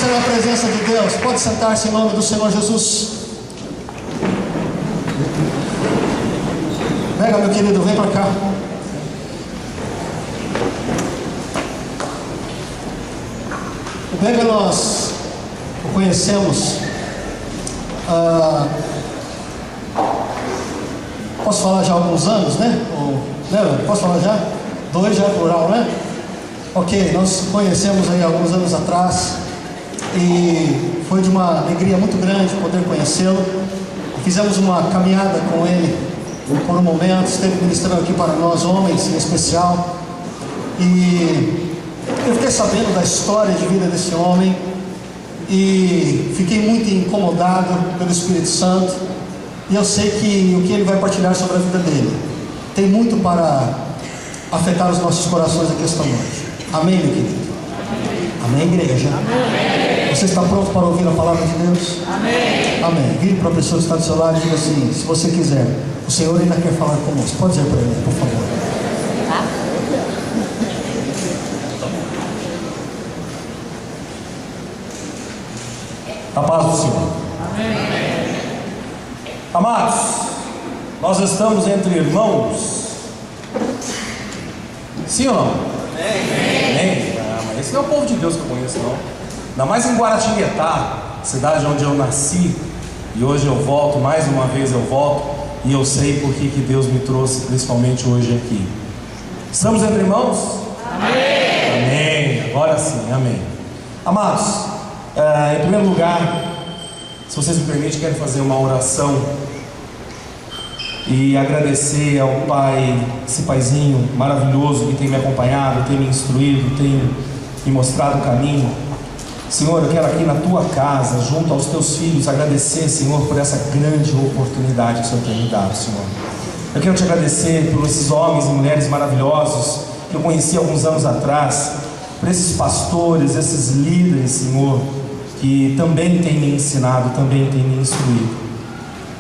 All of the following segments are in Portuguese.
reconhecer a presença de Deus? Pode sentar-se em nome do Senhor Jesus. Pega, meu querido, vem para cá. O Bega nós o conhecemos. Posso falar já há alguns anos, né? Posso falar já? 2 já é plural, né? Ok, nós conhecemos aí alguns anos atrás e foi de uma alegria muito grande poder conhecê-lo. Fizemos uma caminhada com ele por um momento, esteve ministrando aqui para nós homens em especial, e eu fiquei sabendo da história de vida desse homem e fiquei muito incomodado pelo Espírito Santo, e eu sei que o que ele vai partilhar sobre a vida dele tem muito para afetar os nossos corações aqui esta noite. Amém, meu querido? Amém, igreja? Amém. Você está pronto para ouvir a palavra de Deus? Amém. Amém. Vire para a pessoa que está do seu lado e diga assim: se você quiser, o Senhor ainda quer falar conosco. Pode dizer para ele, por favor. A paz do Senhor. Amém. Amados, nós estamos entre irmãos. Sim ou não? Amém. Mas esse não é o povo de Deus que eu conheço, não. Ainda mais em Guaratinguetá, cidade onde eu nasci, e hoje eu volto, mais uma vez eu volto, e eu sei por que Deus me trouxe, principalmente hoje aqui. Estamos entre irmãos? Amém. Amém. Agora sim, amém. Amados, em primeiro lugar, se vocês me permitem, quero fazer uma oração e agradecer ao Pai, esse Paizinho maravilhoso que tem me acompanhado, tem me instruído, tem me mostrado o caminho. Senhor, eu quero aqui na tua casa, junto aos teus filhos, agradecer, Senhor, por essa grande oportunidade que o Senhor tem me dado, Senhor. Eu quero te agradecer por esses homens e mulheres maravilhosos que eu conheci alguns anos atrás, por esses pastores, esses líderes, Senhor, que também têm me ensinado, também têm me instruído.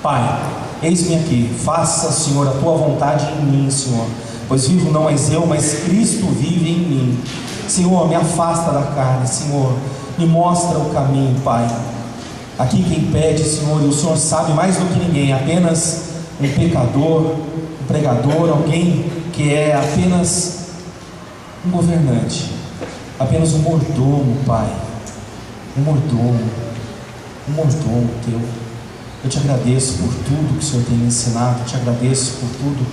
Pai, eis-me aqui, faça, Senhor, a tua vontade em mim, Senhor, pois vivo não mais eu, mas Cristo vive em mim. Senhor, me afasta da carne, Senhor, me mostra o caminho, Pai. Aqui quem pede, Senhor, e o Senhor sabe mais do que ninguém, apenas um pecador, um pregador, alguém que é apenas um governante, apenas um mordomo, Pai, um mordomo teu. Eu te agradeço por tudo que o Senhor tem me ensinado, eu te agradeço por tudo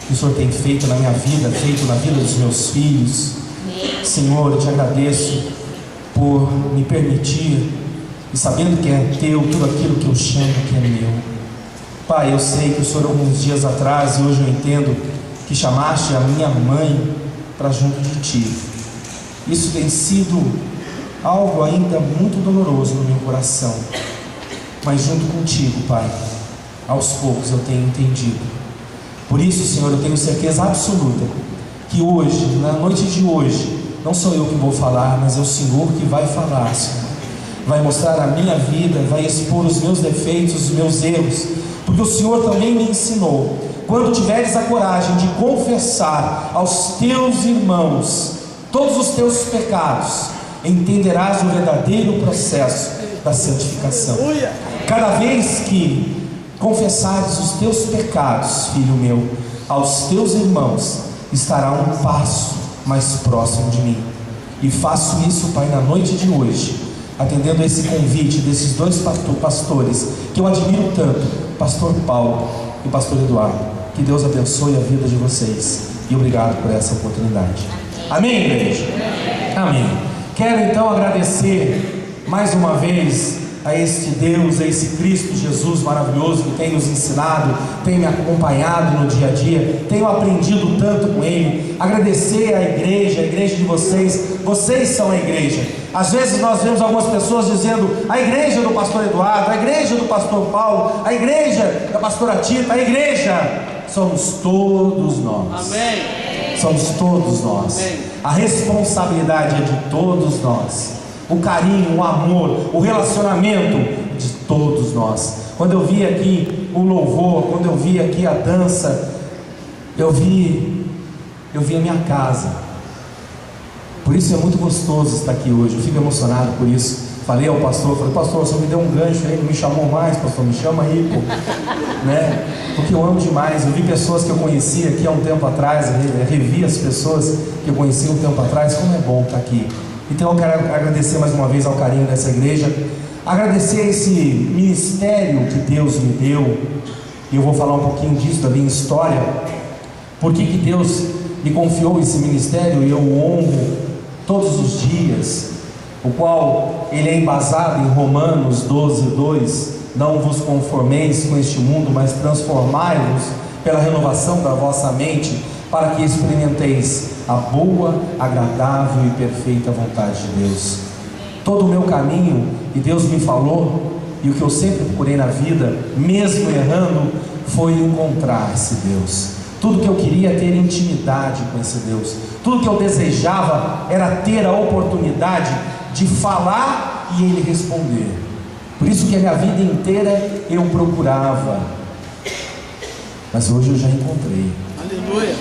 que o Senhor tem feito na minha vida, feito na vida dos meus filhos. Senhor, eu te agradeço por me permitir, e sabendo que é teu, tudo aquilo que eu chamo que é meu. Pai, eu sei que o Senhor alguns dias atrás, e hoje eu entendo, que chamaste a minha mãe para junto de ti. Isso tem sido algo ainda muito doloroso no meu coração, mas junto contigo, Pai, aos poucos eu tenho entendido. Por isso, Senhor, eu tenho certeza absoluta que hoje, na noite de hoje, não sou eu que vou falar, mas é o Senhor que vai falar, Senhor. Vai mostrar a minha vida, vai expor os meus defeitos, os meus erros, porque o Senhor também me ensinou: quando tiveres a coragem de confessar aos teus irmãos todos os teus pecados, entenderás o verdadeiro processo da santificação. Cada vez que confessares os teus pecados, filho meu, aos teus irmãos, estará um passo mais próximo de mim. E faço isso, Pai, na noite de hoje, atendendo a esse convite desses dois pastores que eu admiro tanto, pastor Paulo e pastor Eduardo. Que Deus abençoe a vida de vocês, e obrigado por essa oportunidade. Amém, igreja? Amém. Quero então agradecer mais uma vez a este Deus, a esse Cristo Jesus maravilhoso que tem nos ensinado, tem me acompanhado no dia a dia, tenho aprendido tanto com Ele. Agradecer à igreja de vocês são a igreja. Às vezes nós vemos algumas pessoas dizendo: a igreja do pastor Eduardo, a igreja do pastor Paulo, a igreja da pastora Tita. A igreja somos todos nós. Amém. Somos todos nós. Amém. A responsabilidade é de todos nós. O carinho, o amor, o relacionamento de todos nós. Quando eu vi aqui o louvor, quando eu vi aqui a dança, eu vi a minha casa. Por isso é muito gostoso estar aqui hoje. Eu fico emocionado por isso. Falei ao pastor, pastor, você me deu um gancho aí, não me chamou mais, pastor, me chama aí, pô. Né? Porque eu amo demais. Eu vi pessoas que eu conhecia aqui há um tempo atrás, revi as pessoas que eu conhecia um tempo atrás. Como é bom estar aqui. Então eu quero agradecer mais uma vez ao carinho dessa igreja, agradecer esse ministério que Deus me deu. E eu vou falar um pouquinho disso, da minha história. Por que Deus me confiou esse ministério e eu o honro todos os dias, o qual ele é embasado em Romanos 12:2, não vos conformeis com este mundo, mas transformai-vos pela renovação da vossa mente, para que experimenteis a boa, agradável e perfeita vontade de Deus. Todo o meu caminho, e Deus me falou, e o que eu sempre procurei na vida, mesmo errando, foi encontrar esse Deus. Tudo que eu queria ter intimidade com esse Deus, tudo que eu desejava era ter a oportunidade de falar e Ele responder. Por isso que a minha vida inteira eu procurava, mas hoje eu já encontrei. Aleluia!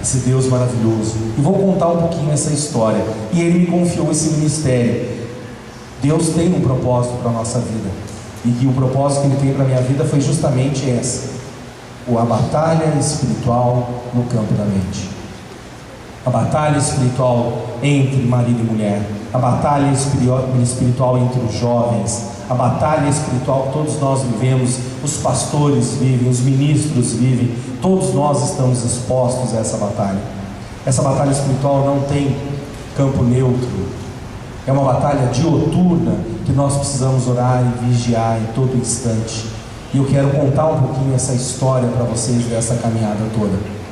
Esse Deus maravilhoso. E vou contar um pouquinho essa história. E Ele me confiou esse ministério. Deus tem um propósito para a nossa vida, e o propósito que Ele tem para a minha vida foi justamente essa: a batalha espiritual no campo da mente. A batalha espiritual entre marido e mulher, a batalha espiritual entre os jovens, a batalha espiritual que todos nós vivemos, os pastores vivem, os ministros vivem, todos nós estamos expostos a essa batalha. Essa batalha espiritual não tem campo neutro, é uma batalha dioturna que nós precisamos orar e vigiar em todo instante. E eu quero contar um pouquinho essa história para vocês dessa caminhada toda.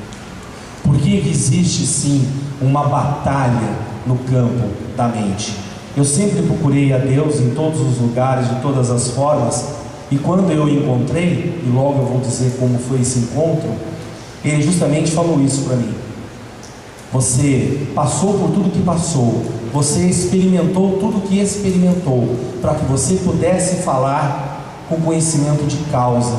Porque existe sim uma batalha no campo da mente. Eu sempre procurei a Deus em todos os lugares, de todas as formas, e quando eu encontrei, e logo eu vou dizer como foi esse encontro, Ele justamente falou isso para mim: você passou por tudo que passou, você experimentou tudo que experimentou, para que você pudesse falar com conhecimento de causa,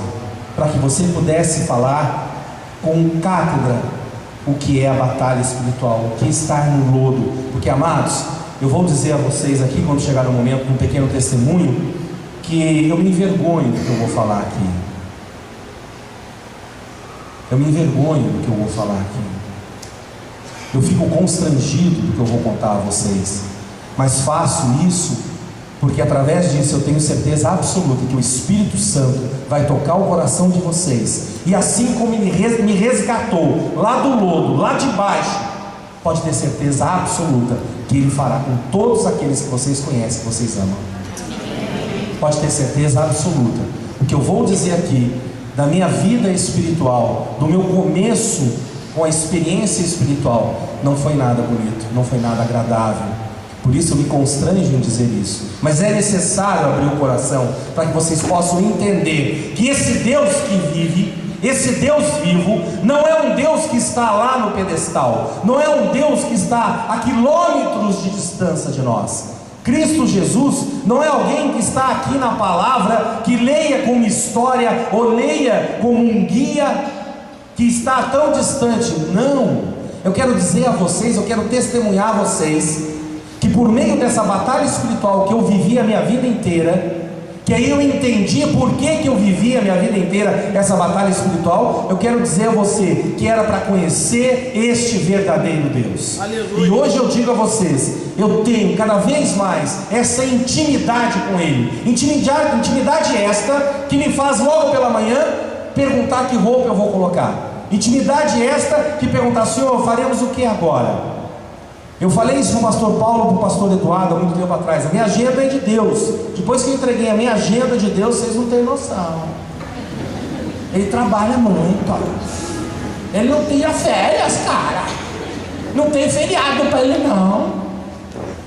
para que você pudesse falar com cátedra o que é a batalha espiritual, o que é estar no lodo. Porque, amados, eu vou dizer a vocês aqui, quando chegar no momento, um pequeno testemunho, que eu me envergonho do que eu vou falar aqui. Eu me envergonho do que eu vou falar aqui. Eu fico constrangido do que eu vou contar a vocês, mas faço isso porque através disso eu tenho certeza absoluta que o Espírito Santo vai tocar o coração de vocês, e assim como me resgatou lá do lodo, lá de baixo, pode ter certeza absoluta que Ele fará com todos aqueles que vocês conhecem, que vocês amam. Pode ter certeza absoluta. O que eu vou dizer aqui da minha vida espiritual, do meu começo com a experiência espiritual, não foi nada bonito, não foi nada agradável. Por isso eu me constranjo em dizer isso, mas é necessário abrir o coração para que vocês possam entender que esse Deus que vive, esse Deus vivo, não é um Deus que está lá no pedestal, não é um Deus que está a quilômetros de distância de nós. Cristo Jesus não é alguém que está aqui na palavra, que leia como história ou leia como um guia que está tão distante. Não, eu quero dizer a vocês, eu quero testemunhar a vocês que por meio dessa batalha espiritual que eu vivi a minha vida inteira, que aí eu entendi por que eu vivi a minha vida inteira essa batalha espiritual, eu quero dizer a você que era para conhecer este verdadeiro Deus. Aleluia. E hoje eu digo a vocês, eu tenho cada vez mais essa intimidade com Ele, intimidade esta que me faz logo pela manhã perguntar que roupa eu vou colocar, intimidade esta que perguntar: Senhor, faremos o que agora? Eu falei isso para o pastor Paulo, para o pastor Eduardo há muito tempo atrás. A minha agenda é de Deus. Depois que eu entreguei a minha agenda de Deus, vocês não têm noção. Ele trabalha muito. Ele não tira férias, cara. Não tem feriado para ele, não.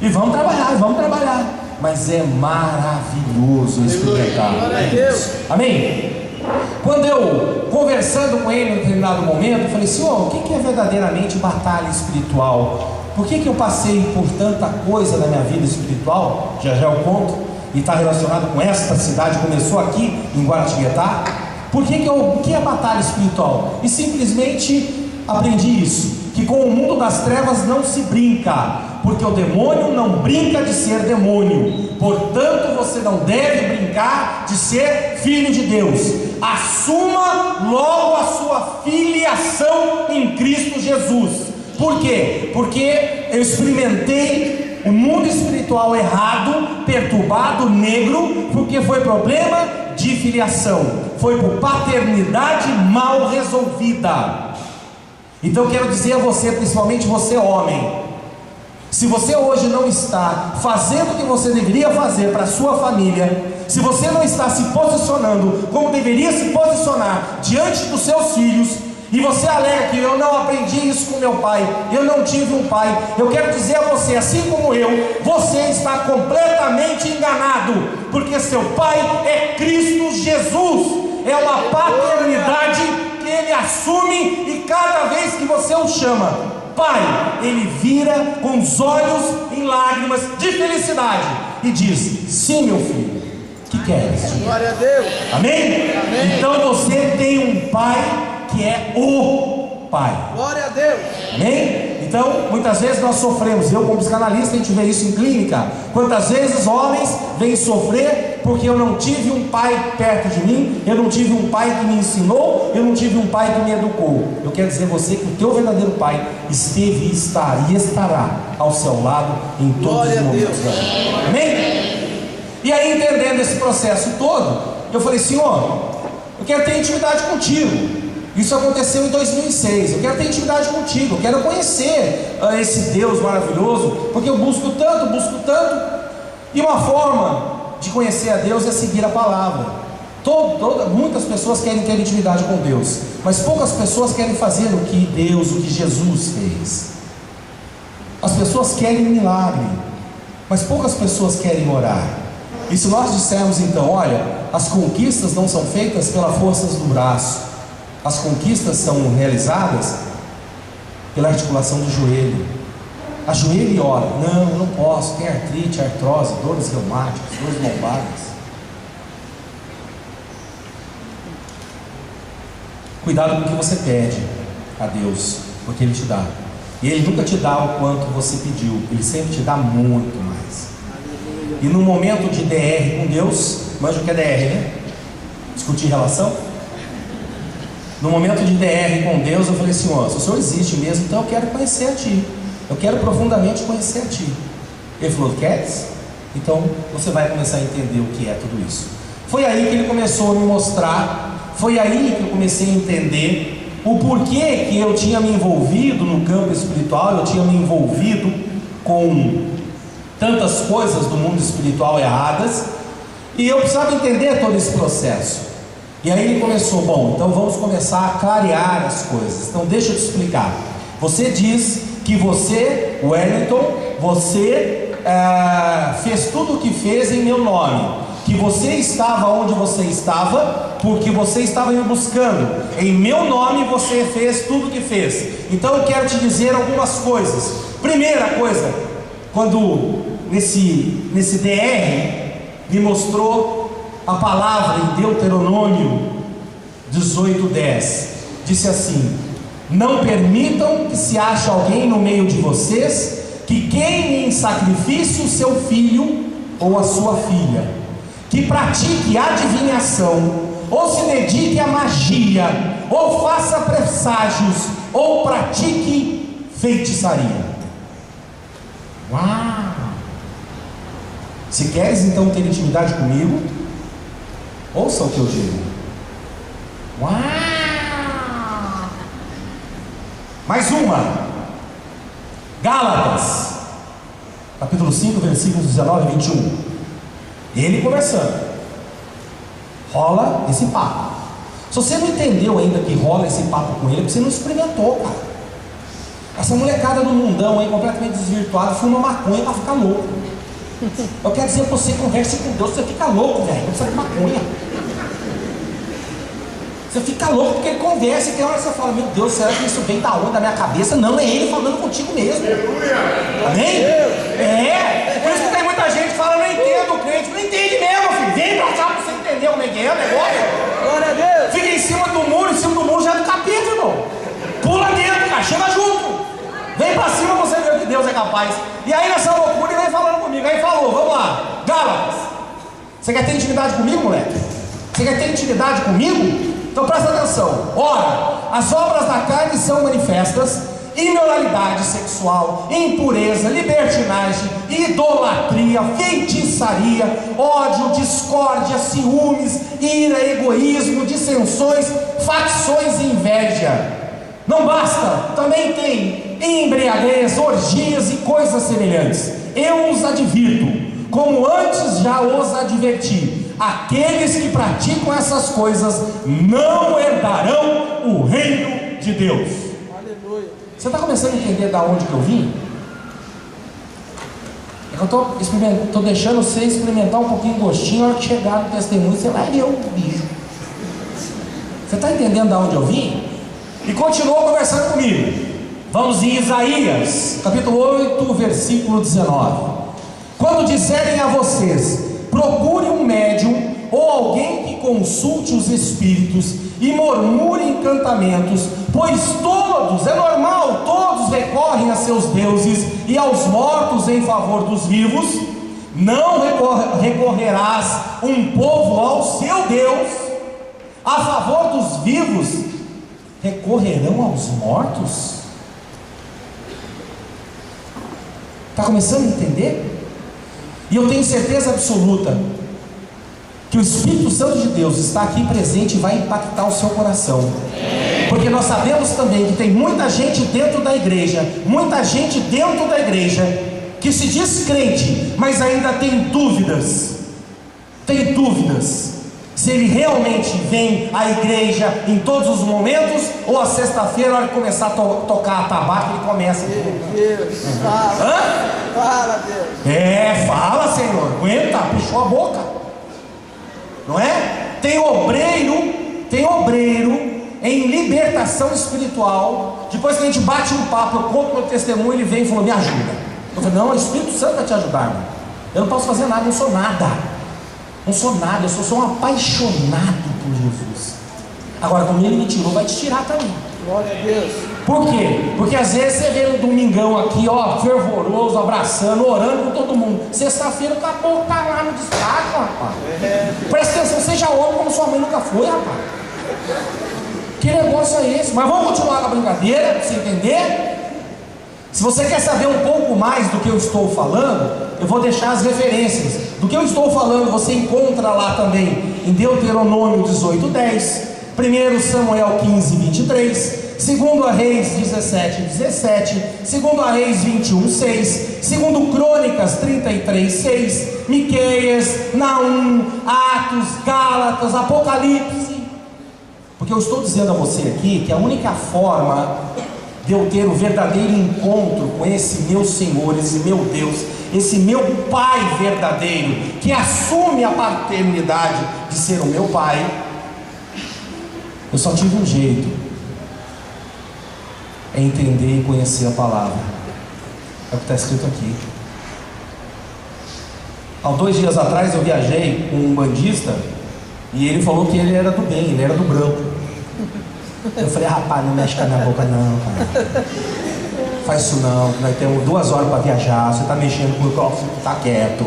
E vamos trabalhar. Mas é maravilhoso experimentar isso. Amém? Quando eu, conversando com ele em determinado momento, eu falei: Senhor, o que é verdadeiramente batalha espiritual? Por que eu passei por tanta coisa na minha vida espiritual? Já eu conto. E está relacionado com esta cidade, começou aqui em Guaratinguetá. O que é batalha espiritual? E simplesmente aprendi isso, que com o mundo das trevas não se brinca. porque o demônio não brinca de ser demônio. Portanto, você não deve brincar de ser filho de Deus. Assuma logo a sua filiação em Cristo Jesus. Por quê? Porque eu experimentei o mundo espiritual errado, perturbado, negro, porque foi problema de filiação, foi por paternidade mal resolvida. Então eu quero dizer a você, principalmente você homem, se você hoje não está fazendo o que você deveria fazer para a sua família, se você não está se posicionando como deveria se posicionar diante dos seus filhos, e você alega que eu não aprendi isso com meu pai, eu não tive um pai, eu quero dizer a você, assim como eu, você está completamente enganado, porque seu pai é Cristo Jesus, é uma paternidade que ele assume, e cada vez que você o chama pai, ele vira com os olhos em lágrimas de felicidade e diz: sim, meu filho, que queres? Glória a Deus. Amém? Amém. Então você tem um pai que é o pai. Glória a Deus. Amém? Então, muitas vezes nós sofremos. Eu, como psicanalista, a gente vê isso em clínica. Quantas vezes homens vêm sofrer porque eu não tive um pai perto de mim, eu não tive um pai que me ensinou, eu não tive um pai que me educou. Eu quero dizer a você que o teu verdadeiro pai esteve, está e estará ao seu lado em todos os momentos da vida. Amém? E aí, entendendo esse processo todo, eu falei: Senhor, eu quero ter intimidade contigo. Isso aconteceu em 2006. Eu quero ter intimidade contigo, eu quero conhecer esse Deus maravilhoso, porque eu busco tanto, e uma forma de conhecer a Deus é seguir a palavra. Muitas pessoas querem ter intimidade com Deus, mas poucas pessoas querem fazer o que Deus, o que Jesus fez. As pessoas querem milagre, mas poucas pessoas querem orar. E se nós dissermos então: olha, as conquistas não são feitas pela força do braço, as conquistas são realizadas pela articulação do joelho. Ajoelha e ora. Não, eu não posso, tem artrite, artrose, dores reumáticas, dores lombares. Cuidado com o que você pede a Deus, porque Ele te dá. E Ele nunca te dá o quanto você pediu, Ele sempre te dá muito mais. E no momento de DR com Deus, manja o que é DR, né? Discutir relação. No momento de DR com Deus, eu falei: Senhor, se o Senhor existe mesmo, então eu quero conhecer a Ti. Eu quero profundamente conhecer a Ti. Ele falou: queres? Então você vai começar a entender o que é tudo isso. Foi aí que Ele começou a me mostrar. Foi aí que eu comecei a entender o porquê que eu tinha me envolvido no campo espiritual. Eu tinha me envolvido com tantas coisas do mundo espiritual erradas, e eu precisava entender todo esse processo. E aí ele começou: bom, então vamos começar a clarear as coisas. Então deixa eu te explicar. Você diz que você, Wellington, você fez tudo o que fez em meu nome, que você estava onde você estava porque você estava me buscando. Em meu nome você fez tudo o que fez. Então eu quero te dizer algumas coisas. Primeira coisa, quando nesse DR me mostrou a palavra em Deuteronômio 18:10, disse assim: não permitam que se ache alguém no meio de vocês que queime em sacrifício o seu filho ou a sua filha, que pratique adivinhação, ou se dedique à magia, ou faça presságios, ou pratique feitiçaria. Uau! Se queres então ter intimidade comigo, ouça o que eu digo. Uau! Mais uma. Gálatas, capítulo 5, versículos 19 e 21. Ele conversando. Rola esse papo. Se você não entendeu ainda que rola esse papo com ele, porque você não experimentou, cara. Essa molecada do mundão aí, completamente desvirtuada, fuma maconha para ficar louco. Eu quero dizer pra você, converse com Deus, você fica louco, velho. Não precisa de maconha. Você fica louco porque ele conversa, e tem hora que você fala: meu Deus, será que isso vem da onde? Da minha cabeça? Não, é ele falando contigo mesmo. Amém? É. Por isso que tem muita gente que fala: não entendo o crente. Não entende mesmo, filho. Vem pra cá pra você entender como é que é o negócio. Glória a Deus. Fica em cima do muro já é do capítulo, irmão. Pula dentro, cara, chega junto. Vem pra cima pra você ver o que Deus é capaz. E aí nessa loucura ele vem falando comigo. Aí falou, vamos lá, Gálatas, você quer ter intimidade comigo, moleque? Você quer ter intimidade comigo? Então presta atenção. Ora, as obras da carne são manifestas: imoralidade sexual, impureza, libertinagem, idolatria, feitiçaria, ódio, discórdia, ciúmes, ira, egoísmo, dissensões, facções e inveja. Não basta, também tem embriaguez, orgias e coisas semelhantes. Eu os advirto, como antes já os adverti: aqueles que praticam essas coisas não herdarão o reino de Deus. Aleluia. Você está começando a entender da onde que eu vim? É que eu estou deixando você experimentar um pouquinho o gostinho. Na hora que chegar no testemunho, você vai ver o bicho. Você está entendendo da onde eu vim? E continuou conversando comigo. Vamos em Isaías, capítulo 8, versículo 19. Quando disserem a vocês: procure um médium ou alguém que consulte os espíritos e murmure encantamentos, pois todos, é normal, todos recorrem a seus deuses e aos mortos em favor dos vivos, não recorrerás um povo ao seu Deus a favor dos vivos, recorrerão aos mortos? Está começando a entender? E eu tenho certeza absoluta que o Espírito Santo de Deus está aqui presente e vai impactar o seu coração. Porque nós sabemos também que tem muita gente dentro da igreja, que se diz crente, mas ainda tem dúvidas se ele realmente vem à igreja em todos os momentos, ou a sexta-feira, na hora de começar a tocar a tabaco, ele começa. Deus, fala, Deus. Fala, Senhor, aguenta, fechou a boca, não é? Tem obreiro em libertação espiritual. Depois que a gente bate um papo, eu conto meu testemunho, ele vem e falou: me ajuda. Eu falei: não, o Espírito Santo vai te ajudar, irmão. Eu não posso fazer nada, não sou nada, eu sou um apaixonado por Jesus. Agora, como ele me tirou, vai te tirar também. Glória a Deus. Por quê? Porque às vezes você vê no domingão aqui, ó, fervoroso, abraçando, orando com todo mundo. Sexta-feira o caboclo tá lá no destaque, rapaz. Presta atenção, seja homem como sua mãe nunca foi, rapaz. Que negócio é esse? Mas vamos continuar com a brincadeira, para você entender. Se você quer saber um pouco mais do que eu estou falando, eu vou deixar as referências. Do que eu estou falando, você encontra lá também em Deuteronômio 18:10, 1 Samuel 15:23, 2 Reis 17:17, 2 Reis 21:6, 2 Crônicas 33:6, Miqueias, Naum, Atos, Gálatas, Apocalipse. Porque eu estou dizendo a você aqui que a única forma de eu ter o verdadeiro encontro com esse meu Senhor, esse meu Deus, esse meu Pai verdadeiro, que assume a paternidade de ser o meu Pai, eu só tive um jeito: é entender e conhecer a palavra. É o que está escrito aqui. Há 2 dias atrás eu viajei com um bandista e ele falou que ele era do bem, ele era do branco. Eu falei: rapaz, não mexe com a minha boca não, cara. Faz isso não, nós temos 2 horas para viajar, você está mexendo com o microfone, tá quieto.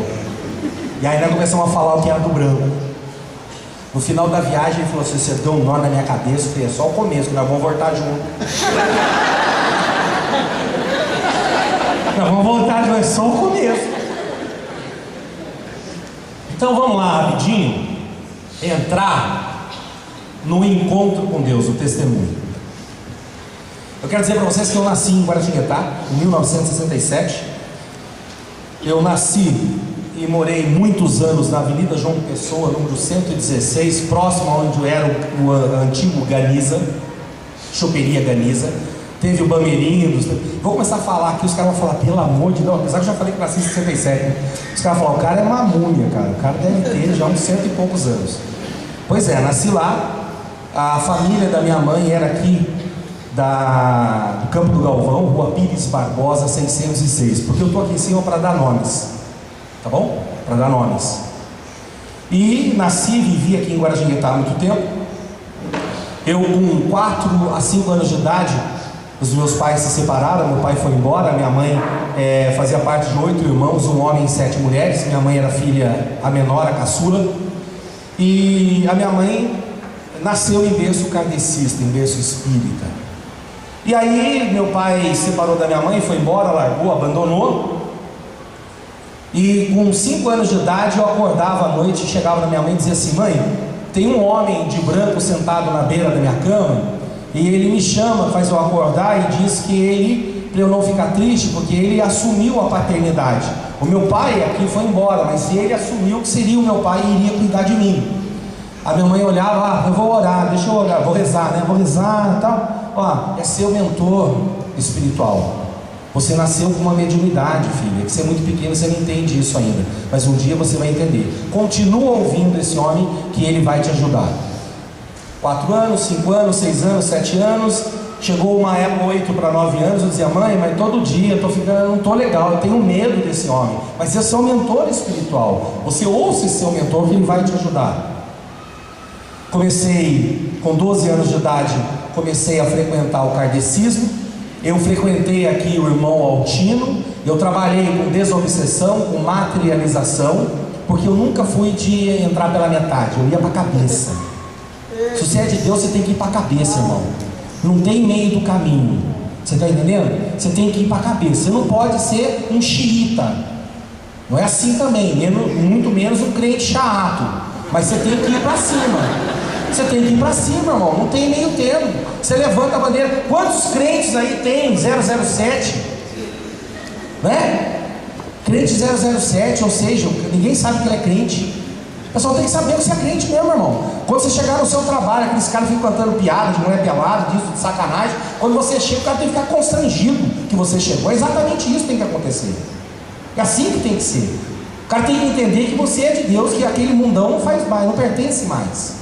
E aí nós começamos a falar o que era do branco. No final da viagem ele falou assim: você deu um nó na minha cabeça. Eu falei: é só o começo, nós vamos voltar junto. Nós vamos voltar junto, é só o começo. Então vamos lá rapidinho entrar no encontro com Deus, o testemunho. Eu quero dizer para vocês que eu nasci em Guaratinguetá em 1967. Eu nasci e morei muitos anos na Avenida João Pessoa, número 116, próximo a onde era o antigo Ganiza, choperia Ganiza. Teve o Bameirindos. Vou começar a falar aqui, os caras vão falar: pelo amor de Deus, apesar que eu já falei que nasci em 67, né? Os caras vão falar: o cara é uma múmia, cara. O cara deve ter já uns 100 e poucos anos. Pois é, nasci lá. A família da minha mãe era aqui do Campo do Galvão, Rua Pires Barbosa 606. Porque eu estou aqui em cima para dar nomes, tá bom? Para dar nomes. E nasci e vivi aqui em Guaratinguetá há muito tempo. Eu com 4 a 5 anos de idade, Os meus pais se separaram, meu pai foi embora, minha mãe fazia parte de 8 irmãos, um homem e 7 mulheres. Minha mãe era filha, a menor, a caçula. E a minha mãe nasceu em berço kardecista, em berço espírita. E aí meu pai se separou da minha mãe, foi embora, largou, abandonou. E com 5 anos de idade eu acordava à noite, chegava na minha mãe e dizia assim: mãe, tem um homem de branco sentado na beira da minha cama, e ele me chama, faz eu acordar e diz que ele, para eu não ficar triste, porque ele assumiu a paternidade. O meu pai aqui foi embora, mas ele assumiu que seria o meu pai e iria cuidar de mim. A minha mãe olhava: eu vou orar, deixa eu orar, vou rezar, né? Vou rezar e tal. É seu mentor espiritual. Você nasceu com uma mediunidade, filha, que você é muito pequeno, você não entende isso ainda, mas um dia você vai entender. Continua ouvindo esse homem, que ele vai te ajudar. 4 anos, 5 anos, 6 anos, 7 anos, chegou uma época, 8 para 9 anos, eu dizia: mãe, mas todo dia eu não estou legal, eu tenho medo desse homem. Mas esse é o mentor espiritual, você ouça esse seu mentor, que ele vai te ajudar. Comecei, com 12 anos de idade, comecei a frequentar o kardecismo. Eu frequentei aqui o irmão Altino. Eu trabalhei com desobsessão, com materialização, porque eu nunca fui de entrar pela metade, eu ia para a cabeça. Se você é de Deus, você tem que ir para a cabeça, irmão. Não tem meio do caminho. Você está entendendo? Você tem que ir para a cabeça. Você não pode ser um xiita. Não é assim também, muito menos um crente chato. Mas você tem que ir para cima. Você tem que ir para cima, irmão. Não tem meio termo. Você levanta a bandeira. Quantos crentes aí tem 007? Né? Crente 007, ou seja, ninguém sabe que ele é crente. O pessoal tem que saber que você é crente mesmo, irmão. Quando você chegar no seu trabalho, aqueles caras ficam cantando piada de mulher pelada, disso, de sacanagem. Quando você chega, o cara tem que ficar constrangido que você chegou. É exatamente isso que tem que acontecer. É assim que tem que ser. O cara tem que entender que você é de Deus, que aquele mundão não faz mais, não pertence mais.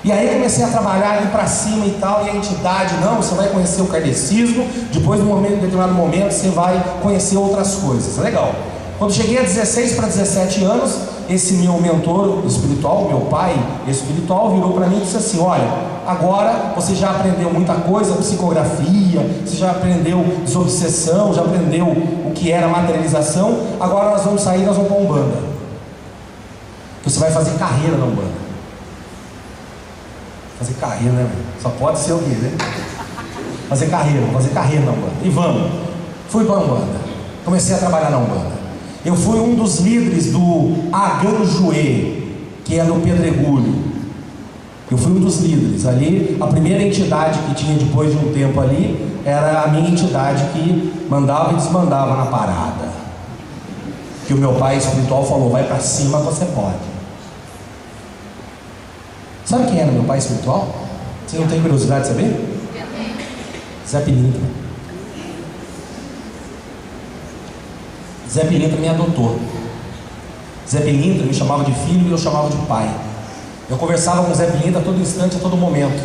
E aí comecei a trabalhar, ir para cima e tal, e a entidade: não, você vai conhecer o kardecismo, depois de um determinado momento você vai conhecer outras coisas. Legal. Quando cheguei a 16 para 17 anos, esse meu mentor espiritual, meu pai espiritual, virou para mim e disse assim: olha, agora você já aprendeu muita coisa, psicografia, você já aprendeu desobsessão, já aprendeu o que era materialização, agora nós vamos sair, nós vamos para a Umbanda. Você vai fazer carreira na Umbanda. Fazer carreira, né? Só pode ser o quê, né? Fazer carreira na Umbanda. E vamos. Fui para a Umbanda. Comecei a trabalhar na Umbanda. Eu fui um dos líderes do Aganjuê, que é no Pedregulho. Eu fui um dos líderes. Ali, a primeira entidade que tinha depois de um tempo ali, era a minha entidade que mandava e desmandava na parada. Que o meu pai espiritual falou: vai para cima, você pode. Sabe quem era meu pai espiritual? Você não tem curiosidade de saber? Zé Pilintra. Zé Pilintra me adotou. Zé Pilintra me chamava de filho e eu chamava de pai. Eu conversava com Zé Pilintra a todo instante, a todo momento.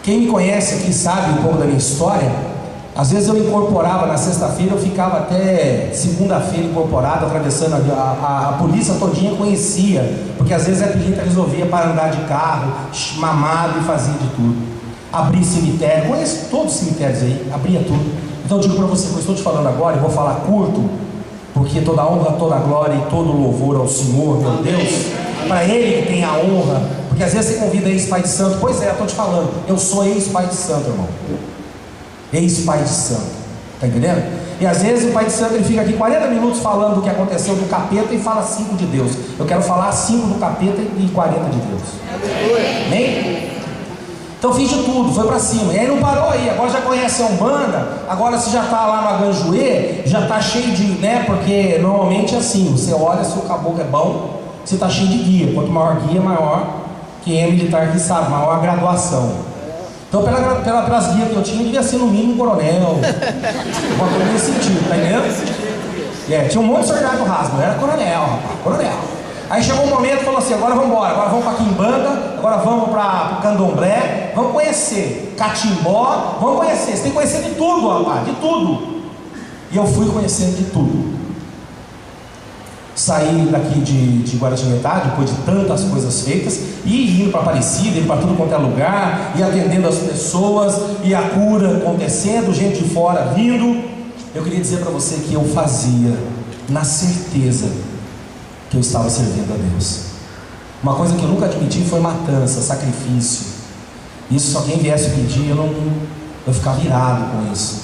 Quem me conhece aqui sabe um pouco da minha história. Às vezes eu incorporava na sexta-feira, eu ficava até segunda-feira incorporado, atravessando a polícia todinha conhecia, porque às vezes Zé Pilintra resolvia para andar de carro, mamado e fazia de tudo. Abria cemitério, conheço todos os cemitérios aí, abria tudo. Então eu digo para você, que eu estou te falando agora, eu vou falar curto, porque toda honra, toda glória e todo louvor ao Senhor, meu Deus, para Ele que tem a honra, porque às vezes você convida ex-pai de santo. Pois é, eu estou te falando, eu sou ex-pai de santo, irmão. Ex-pai de santo, tá entendendo? E às vezes o pai de santo ele fica aqui 40 minutos falando do que aconteceu do capeta e fala 5 de Deus. Eu quero falar 5 do capeta e 40 de Deus. Amém? Então fiz de tudo, foi pra cima. E aí não parou aí, agora já conhece a Umbanda, agora você já tá lá no Aganjuê, já tá cheio de, né? Porque normalmente é assim, você olha se o caboclo é bom, você tá cheio de guia. Quanto maior guia, maior, quem é militar que sabe, maior a graduação. Então, pelas guias que eu tinha, devia ser no mínimo um coronel, alguma coisa nesse sentido, tá entendendo? Tinha um monte de soldado rasgo, era coronel, rapaz, coronel. Aí chegou um momento e falou assim: agora vamos embora, agora vamos para Quimbanda, agora vamos para o Candomblé, vamos conhecer Catimbó, vamos conhecer, você tem que conhecer de tudo, rapaz, de tudo. E eu fui conhecendo de tudo. saí daqui de Guaratinguetá, depois de tantas coisas feitas, e indo para Aparecida, indo para tudo quanto é lugar, e atendendo as pessoas, e a cura acontecendo, gente de fora vindo. Eu queria dizer para você que eu fazia na certeza que eu estava servindo a Deus. Uma coisa que eu nunca admiti foi matança, sacrifício. Isso, se alguém viesse pedir, eu ficava irado com isso.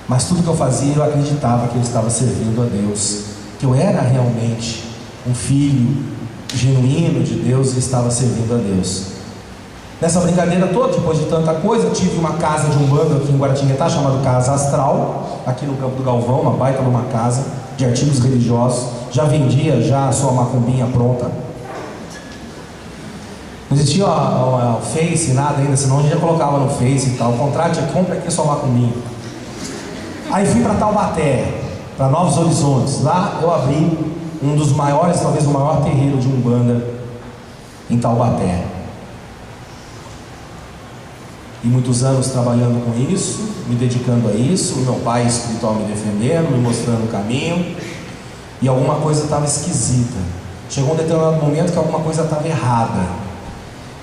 Mas tudo que eu fazia, eu acreditava que eu estava servindo a Deus, que eu era realmente um filho genuíno de Deus e estava servindo a Deus. Nessa brincadeira toda, depois de tanta coisa, tive uma casa de umbanda aqui em Guaratinguetá, chamada Casa Astral, aqui no Campo do Galvão, uma baita numa casa de artigos religiosos. Já vendia já a sua macumbinha pronta. Não existia o Face, nada ainda, senão a gente já colocava no Face e tal. Contrate, compra aqui a sua macumbinha. Aí fui para Taubaté, para Novos Horizontes. Lá eu abri um dos maiores, talvez o maior terreiro de umbanda em Taubaté. E muitos anos trabalhando com isso, me dedicando a isso, o meu pai espiritual me defendendo, me mostrando o caminho. E alguma coisa estava esquisita. Chegou um determinado momento que alguma coisa estava errada.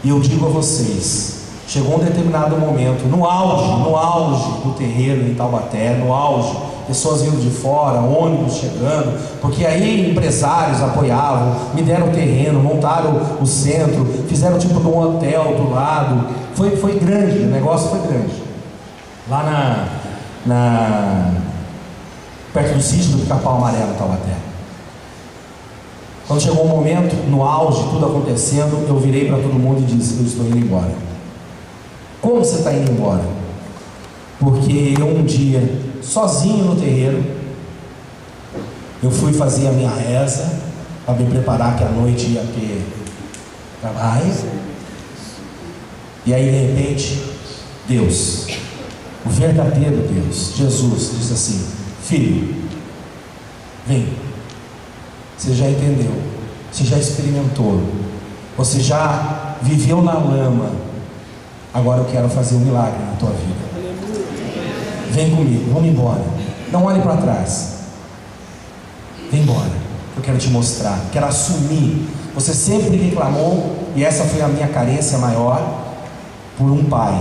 E eu digo a vocês, chegou um determinado momento, no auge do terreiro em Taubaté, no auge, pessoas vindo de fora, ônibus chegando, porque aí empresários apoiavam, me deram terreno, montaram o centro, fizeram tipo de um hotel do lado. Foi grande, o negócio foi grande. Lá perto do sítio do Pica-Pau Amarelo, Taubaté. Quando chegou o momento, no auge, tudo acontecendo, eu virei para todo mundo e disse: eu estou indo embora. Como você está indo embora? Porque eu um dia, sozinho no terreiro, eu fui fazer a minha reza para me preparar que à noite ia ter trabalho. E aí de repente, Deus, o verdadeiro Deus, Jesus, disse assim: filho, vem. Você já entendeu, você já experimentou, você já viveu na lama. Agora eu quero fazer um milagre na tua vida. Vem comigo, vamos embora. Não olhe para trás. Vem embora. Eu quero te mostrar, quero assumir. Você sempre reclamou, e essa foi a minha carência maior, por um pai.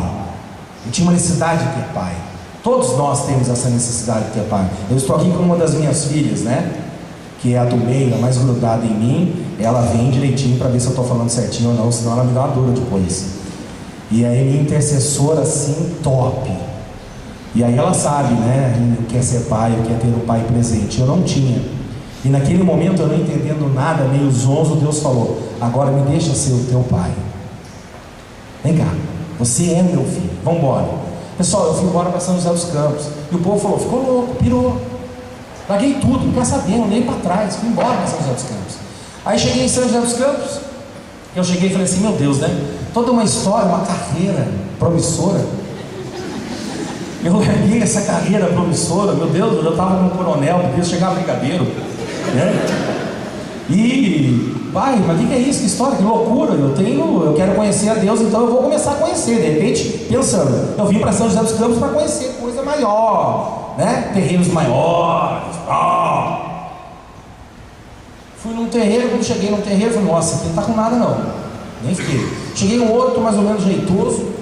Eu tinha uma necessidade de ter pai. Todos nós temos essa necessidade de ter pai. Eu estou aqui com uma das minhas filhas, né? Que é a do meio, a mais grudada em mim. Ela vem direitinho para ver se eu estou falando certinho ou não, senão ela me dá uma dura depois. E aí minha intercessora assim, top. E aí ela sabe, né, quer ser pai, quer ter um pai presente. Eu não tinha. E naquele momento, eu não entendendo nada, meio zonzo, Deus falou: agora me deixa ser o teu pai. Vem cá, você é meu filho, vamos embora. Pessoal, eu fui embora para São José dos Campos. E o povo falou: ficou louco, pirou. Larguei tudo, não quer saber, não olhei para trás, fui embora para São José dos Campos. Aí cheguei em São José dos Campos. Eu cheguei e falei assim: meu Deus, né? Toda uma história, uma carreira promissora. Eu larguei essa carreira promissora, meu Deus, eu já estava como coronel, podia chegar a brigadeiro, né? E, pai, mas o que é isso? Que história, que loucura! Eu quero conhecer a Deus, então eu vou começar a conhecer. De repente, pensando, eu vim para São José dos Campos para conhecer coisa maior, né? Terreiros maiores. Fui num terreiro, quando cheguei num terreiro, falei: nossa, aqui não está com nada não. Nem fiquei. Cheguei num outro, mais ou menos jeitoso.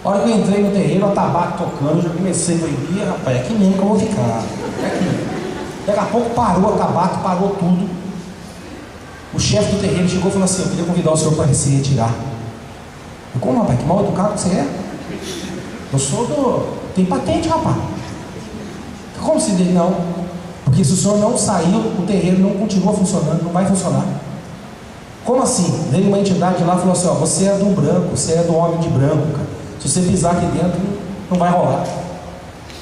A hora que eu entrei no terreiro, o tabaco tocando, já comecei a proibir, rapaz, é aqui mesmo que eu vou ficar. É aqui. Daqui a pouco parou o tabaco, parou tudo. O chefe do terreiro chegou e falou assim: eu queria convidar o senhor para se retirar. Eu: como, rapaz, que mal educado que você é? Eu sou tem patente, rapaz. Como se diz? Não. Porque se o senhor não saiu, o terreiro não continua funcionando, não vai funcionar. Como assim? Veio uma entidade lá e falou assim: ó, você é do branco, você é do homem de branco, cara. Se você pisar aqui dentro, não vai rolar.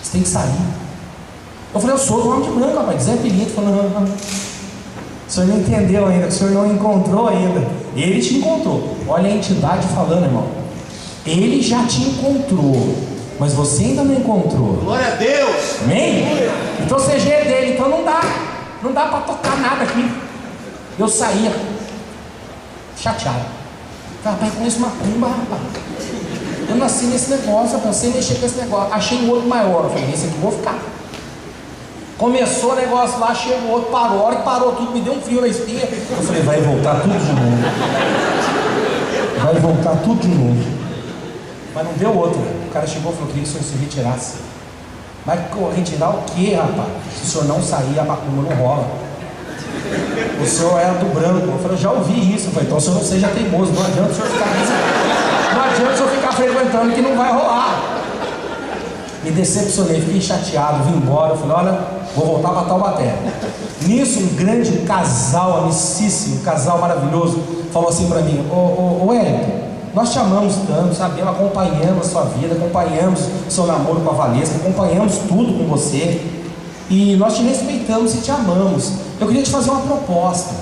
Você tem que sair. Eu falei: eu sou do homem de branco, rapaz. Zé Pilinto falou: não. O senhor não entendeu ainda, o senhor não encontrou ainda. Ele te encontrou. Olha a entidade falando, irmão. Ele já te encontrou, mas você ainda não encontrou. Glória a Deus. Amém? Então você já é dele, então não dá para tocar nada aqui. Eu saía chateado. Rapaz, eu conheço macumba, rapaz. Eu nasci nesse negócio, rapaz, eu sei mexer com esse negócio. Achei um outro maior, eu falei: esse aqui eu vou ficar. Começou o negócio lá, chegou outro, parou. A hora que parou tudo, me deu um frio na espinha. Eu falei, vai voltar tudo de novo. Vai voltar tudo de novo. Mas não deu outra. O cara chegou e falou, queria que o senhor se retirasse. Mas retirar o quê, rapaz? Se o senhor não sair, a macumba não rola. O senhor era do branco. Eu falei, eu já ouvi isso. Eu falei, então o senhor não seja teimoso. Não adianta o senhor ficar frequentando que não vai rolar. Me decepcionei, fiquei chateado, vim embora. Eu falei, olha, vou voltar para Taubaté. Nisso, um grande casal, amicíssimo, um casal maravilhoso, falou assim para mim, ô Wellington, nós te amamos tanto, sabemos, acompanhamos a sua vida, acompanhamos o seu namoro com a Valesca, acompanhamos tudo com você, e nós te respeitamos e te amamos. Eu queria te fazer uma proposta.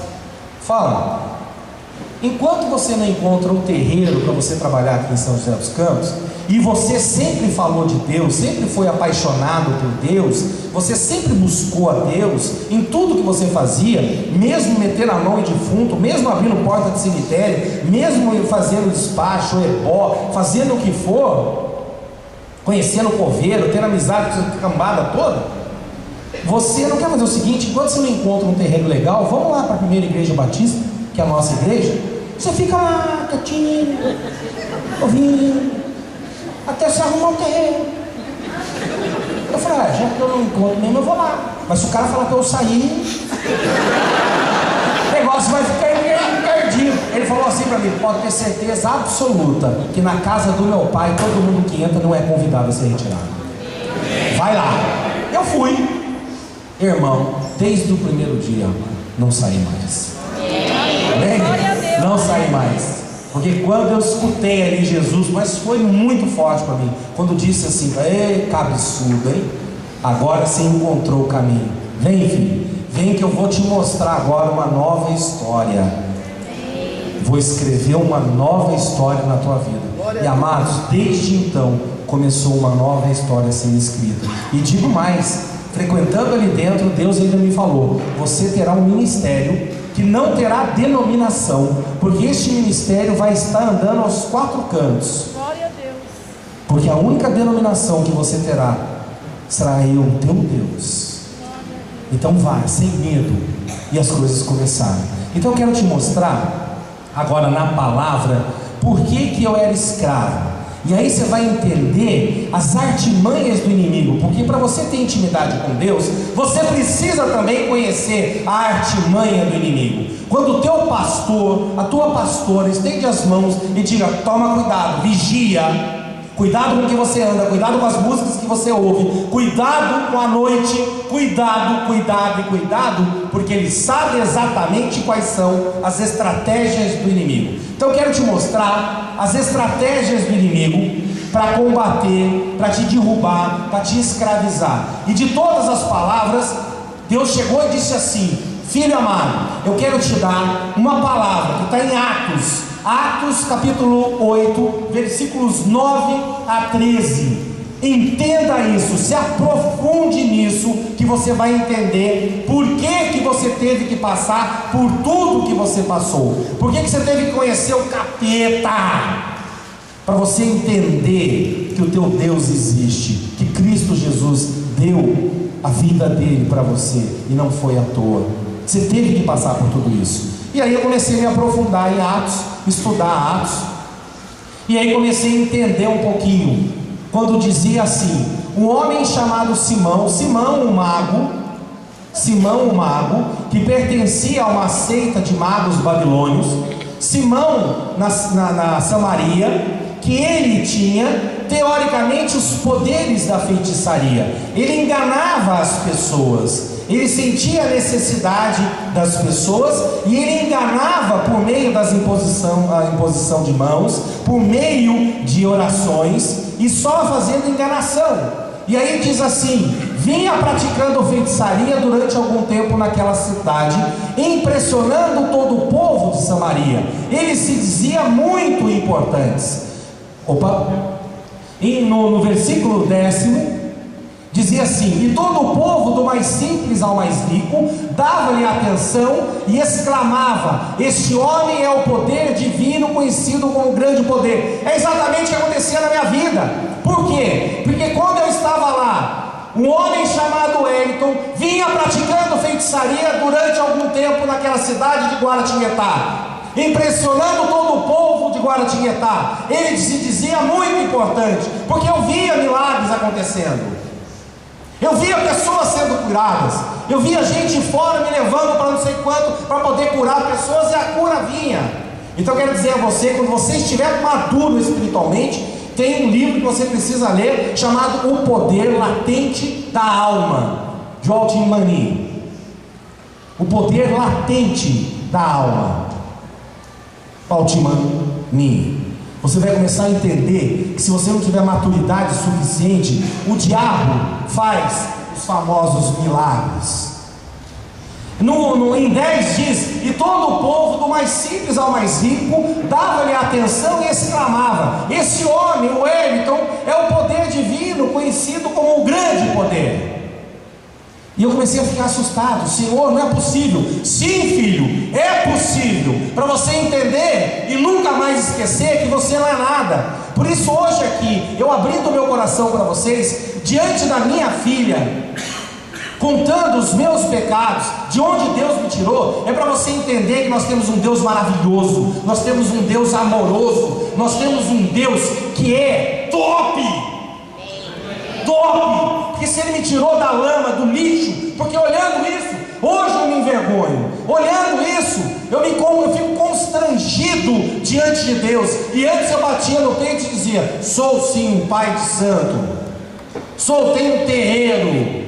Fala, enquanto você não encontra um terreiro para você trabalhar aqui em São José dos Campos, e você sempre falou de Deus, sempre foi apaixonado por Deus, você sempre buscou a Deus em tudo que você fazia, mesmo metendo a mão em defunto, mesmo abrindo porta de cemitério, mesmo fazendo despacho, ebó, fazendo o que for, conhecendo o coveiro, tendo amizade com essa cambada toda. Você não quer fazer o seguinte: enquanto você não encontra um terreno legal, vamos lá para a primeira igreja batista, que é a nossa igreja. Você fica lá, quietinho, ouvindo, até se arrumar um terreno. Eu falei, já que eu não encontro mesmo, eu vou lá. Mas se o cara falar para eu sair, o negócio vai ficar encardido. Ele falou assim para mim, pode ter certeza absoluta que na casa do meu pai, todo mundo que entra não é convidado a ser retirado. Vai lá. Eu fui. Irmão, desde o primeiro dia, não saí mais. Não saí mais. Porque quando eu escutei ali Jesus, mas foi muito forte para mim, quando disse assim, ei, cabeçudo, hein? Agora você encontrou o caminho. Vem, filho, vem que eu vou te mostrar agora uma nova história. Vou escrever uma nova história na tua vida. E amados, desde então começou uma nova história a ser escrita. E digo mais, frequentando ali dentro, Deus ainda me falou, você terá um ministério que não terá denominação, porque este ministério vai estar andando aos quatro cantos. Glória a Deus. Porque a única denominação que você terá será eu, teu Deus. Então vai, sem medo. E as coisas começaram. Então eu quero te mostrar agora na palavra por que eu era escravo. E aí você vai entender as artimanhas do inimigo, porque para você ter intimidade com Deus, você precisa também conhecer a artimanha do inimigo. Quando o teu pastor, a tua pastora estende as mãos e diga, toma cuidado, vigia, cuidado com o que você anda, cuidado com as músicas que você ouve, cuidado com a noite, cuidado, porque ele sabe exatamente quais são as estratégias do inimigo. Então eu quero te mostrar as estratégias do inimigo para combater, para te derrubar, para te escravizar. E de todas as palavras, Deus chegou e disse assim, filho amado, eu quero te dar uma palavra que está em Atos capítulo 8, versículos 9 a 13. Entenda isso, se aprofunde nisso, que você vai entender por que você teve que passar por tudo que você passou, por que você teve que conhecer o capeta, para você entender que o teu Deus existe, que Cristo Jesus deu a vida dele para você, e não foi à toa. Você teve que passar por tudo isso. E aí eu comecei a me aprofundar em Atos, estudar Atos, e aí comecei a entender um pouquinho, quando dizia assim, um homem chamado Simão o mago, que pertencia a uma seita de magos babilônios, Simão na Samaria, que ele tinha teoricamente os poderes da feitiçaria, ele enganava as pessoas, ele sentia a necessidade das pessoas e ele enganava por meio a imposição de mãos, por meio de orações e só fazendo enganação. E aí diz assim, vinha praticando feitiçaria durante algum tempo naquela cidade, impressionando todo o povo de Samaria. Ele se dizia muito importantes. E no versículo 10 dizia assim, e todo o povo, do mais simples ao mais rico, dava-lhe atenção e exclamava, este homem é o poder divino, conhecido como grande poder. É exatamente o que acontecia na minha vida. Por quê? Porque quando eu estava lá um homem chamado Wellington vinha praticando feitiçaria durante algum tempo naquela cidade de Guaratinguetá, impressionando todo o povo de Guaratinguetá. Ele se dizia muito importante, porque eu via milagres acontecendo, eu via pessoas sendo curadas, eu via gente fora me levando para não sei quanto, para poder curar pessoas, e a cura vinha. Então eu quero dizer a você, quando você estiver maduro espiritualmente, tem um livro que você precisa ler, chamado O Poder Latente da Alma, de Walter Mani. O Poder Latente da Alma, Walter Mani. Você vai começar a entender que se você não tiver maturidade suficiente, o diabo faz os famosos milagres. Em 10 diz: e todo o povo, do mais simples ao mais rico, dava-lhe atenção e exclamava: esse homem, o Wellington, é o poder divino, conhecido como o grande poder. E eu comecei a ficar assustado. Senhor, não é possível. Sim, filho, é possível, para você entender e nunca mais esquecer que você não é nada. Por isso hoje aqui, eu abrindo o meu coração para vocês, diante da minha filha, contando os meus pecados, de onde Deus me tirou, é para você entender que nós temos um Deus maravilhoso, nós temos um Deus amoroso, nós temos um Deus que é top, porque se Ele me tirou da lama, do lixo, porque olhando isso, hoje eu me envergonho, olhando isso, eu fico constrangido diante de Deus. E antes eu batia no peito e dizia: sou sim um pai de santo, tenho um terreiro.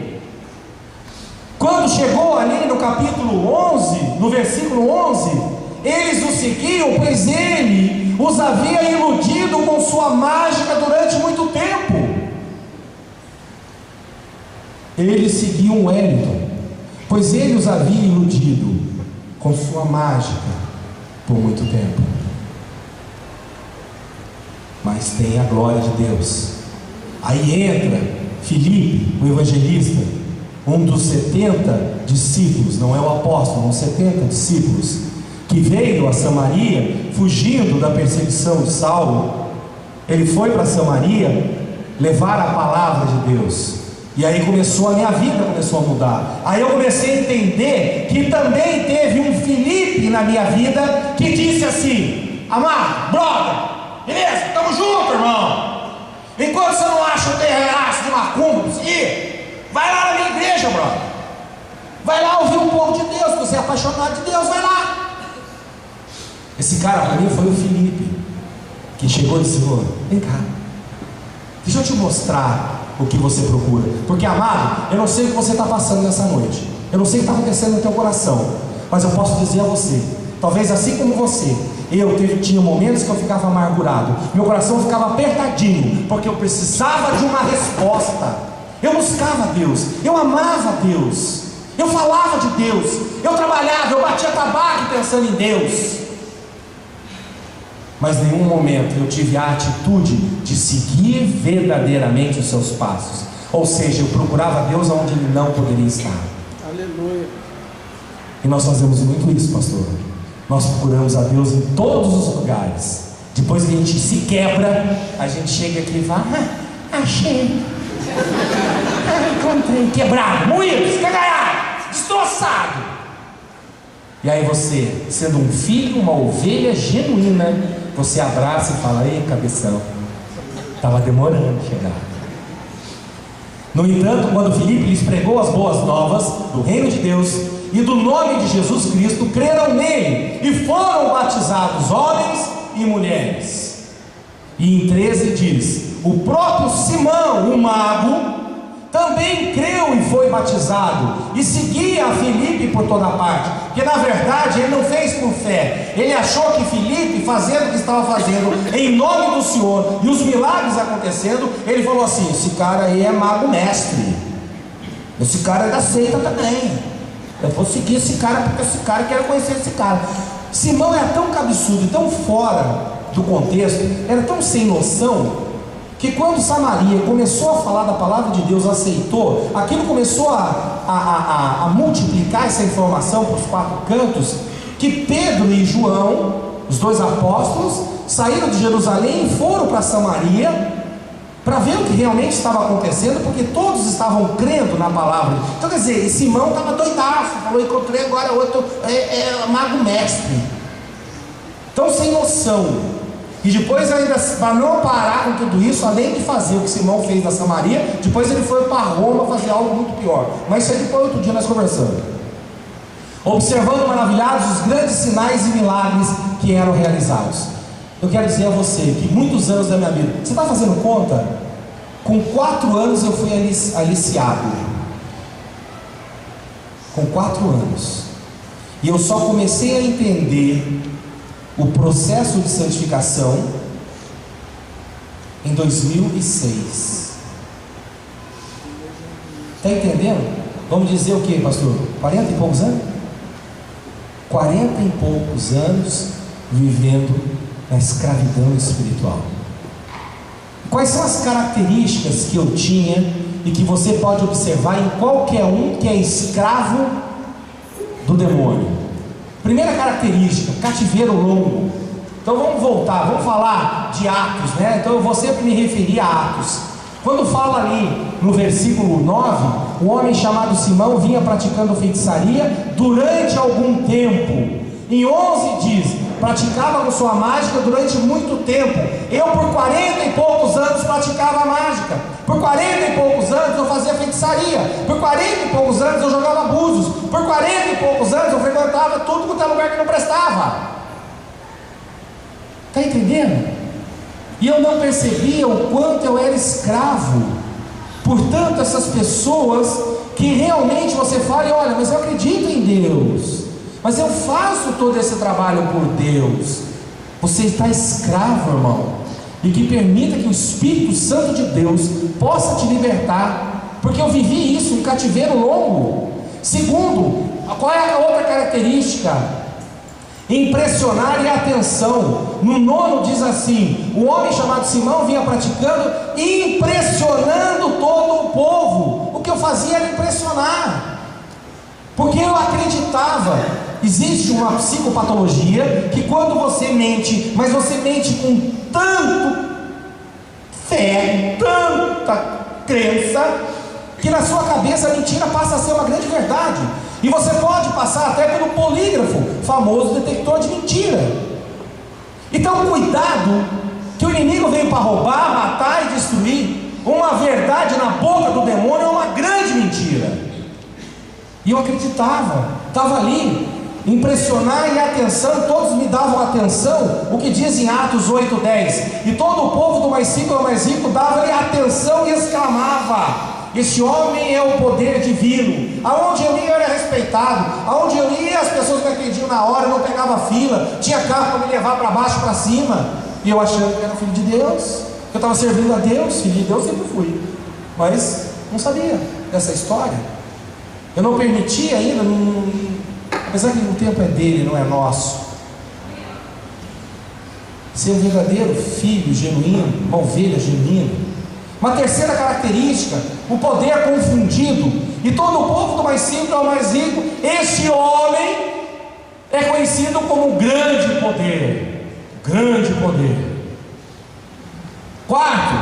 Quando chegou ali no capítulo 11, no versículo 11, eles o seguiam, pois ele os havia iludido com sua mágica durante muito tempo. Eles seguiam Wellington, pois ele os havia iludido com sua mágica por muito tempo. Mas tem a glória de Deus. Aí entra Filipe, o evangelista, um dos 70 discípulos, não é o apóstolo, são 70 discípulos, que veio a Samaria, fugindo da perseguição de Saulo. Ele foi para Samaria levar a palavra de Deus, e aí a minha vida começou a mudar. Aí eu comecei a entender que também teve um Filipe na minha vida, que disse assim: amado, brother, beleza, tamo junto, irmão, enquanto você não acha o terreiraço de macumba pra você ir, vai lá na minha igreja, brother. Vai lá ouvir o povo de Deus, você é apaixonado de Deus, vai lá. Esse cara para mim foi o Filipe, que chegou e disse: vem cá, deixa eu te mostrar o que você procura. Porque, amado, eu não sei o que você está passando nessa noite, eu não sei o que está acontecendo no teu coração, mas eu posso dizer a você, talvez assim como você, tinha momentos que eu ficava amargurado, meu coração ficava apertadinho, porque eu precisava de uma resposta. Eu buscava Deus, eu amava Deus, eu falava de Deus, eu trabalhava, eu batia tabaco pensando em Deus, mas em nenhum momento eu tive a atitude de seguir verdadeiramente os seus passos. Ou seja, eu procurava Deus onde Ele não poderia estar. Aleluia. E nós fazemos muito isso, pastor. Nós procuramos a Deus em todos os lugares. Depois que a gente se quebra, a gente chega aqui e fala: achei, encontrei, quebrado, moído, escangalhado, destroçado. E aí você, sendo um filho, uma ovelha genuína, você abraça e fala: ei, cabeção, estava demorando a chegar. No entanto, quando Filipe lhes pregou as boas novas do reino de Deus e do nome de Jesus Cristo, creram nele e foram batizados homens e mulheres. E em 13 diz: o próprio Simão, o mago, também creu e foi batizado, e seguia a Filipe por toda parte, porque na verdade ele não fez por fé, ele achou que Filipe, fazendo o que estava fazendo em nome do Senhor, e os milagres acontecendo, ele falou assim: esse cara aí é mago mestre, esse cara é da seita também, eu vou seguir esse cara, porque esse cara, eu quero conhecer esse cara. Simão era tão cabeçudo, tão fora do contexto, era tão sem noção, que quando Samaria começou a falar da palavra de Deus, aceitou, aquilo começou a multiplicar essa informação para os 4 cantos, que Pedro e João, os 2 apóstolos, saíram de Jerusalém e foram para Samaria, para ver o que realmente estava acontecendo, porque todos estavam crendo na palavra. Então, quer dizer, Simão estava doidaço, falou: encontrei agora outro mago mestre. Então, sem noção. E depois, ainda para não parar com tudo isso, além de fazer o que Simão fez na Samaria, depois ele foi para Roma fazer algo muito pior. Mas isso aí depois, outro dia nós conversamos. Observando maravilhados os grandes sinais e milagres que eram realizados. Eu quero dizer a você que muitos anos da minha vida, você está fazendo conta? Com 4 anos eu fui aliciado. Com 4 anos. E eu só comecei a entender o processo de santificação em 2006. Está entendendo? Vamos dizer o que, pastor? 40 e poucos anos? 40 e poucos anos vivendo na escravidão espiritual. Quais são as características que eu tinha e que você pode observar em qualquer um que é escravo do demônio? Primeira característica: cativeiro longo. Então vamos voltar, vamos falar de Atos, né? Então eu vou sempre me referir a Atos. Quando fala ali no versículo 9, o homem chamado Simão vinha praticando feitiçaria durante algum tempo. Em 11 diz: praticava com sua mágica durante muito tempo. Eu por 40 e poucos anos praticava a mágica. Por 40 e poucos anos eu fazia feitiçaria. Por 40 e poucos anos eu jogava búzios. Por 40 e poucos anos eu frequentava tudo quanto é lugar que não prestava. Está entendendo? E eu não percebia o quanto eu era escravo. Portanto, essas pessoas que realmente você fala: olha, mas eu acredito em Deus, mas eu faço todo esse trabalho por Deus. Você está escravo, irmão. E que permita que o Espírito Santo de Deus possa te libertar, porque eu vivi isso, um cativeiro longo. Segundo, qual é a outra característica? Impressionar e atenção. No 9 diz assim: o homem chamado Simão vinha praticando, impressionando todo o povo. O que eu fazia era impressionar, porque eu acreditava. Existe uma psicopatologia que quando você mente, mas você mente com tanto fé, tanta crença, que na sua cabeça a mentira passa a ser uma grande verdade. E você pode passar até pelo polígrafo, famoso detector de mentira. Então cuidado, que o inimigo veio para roubar, matar e destruir. Uma verdade na boca do demônio é uma grande mentira. E eu acreditava, estava ali. Impressionar e atenção, todos me davam atenção. O que diz em Atos 8:10: e todo o povo do mais rico ao mais rico dava-lhe atenção e exclamava: este homem é o poder divino. Aonde eu ia eu era respeitado. Aonde eu ia as pessoas me atendiam na hora, não pegava fila, tinha carro para me levar para baixo, para cima. E eu achando que era filho de Deus, eu estava servindo a Deus. Filho de Deus sempre fui, mas não sabia dessa história. Eu não permitia ainda, apesar que o tempo é dele, não é nosso, ser um verdadeiro filho genuíno, uma ovelha genuína. Uma terceira característica: o poder confundido. E todo o povo do mais simples ao mais rico, este homem é conhecido como grande poder. Grande poder. Quarto,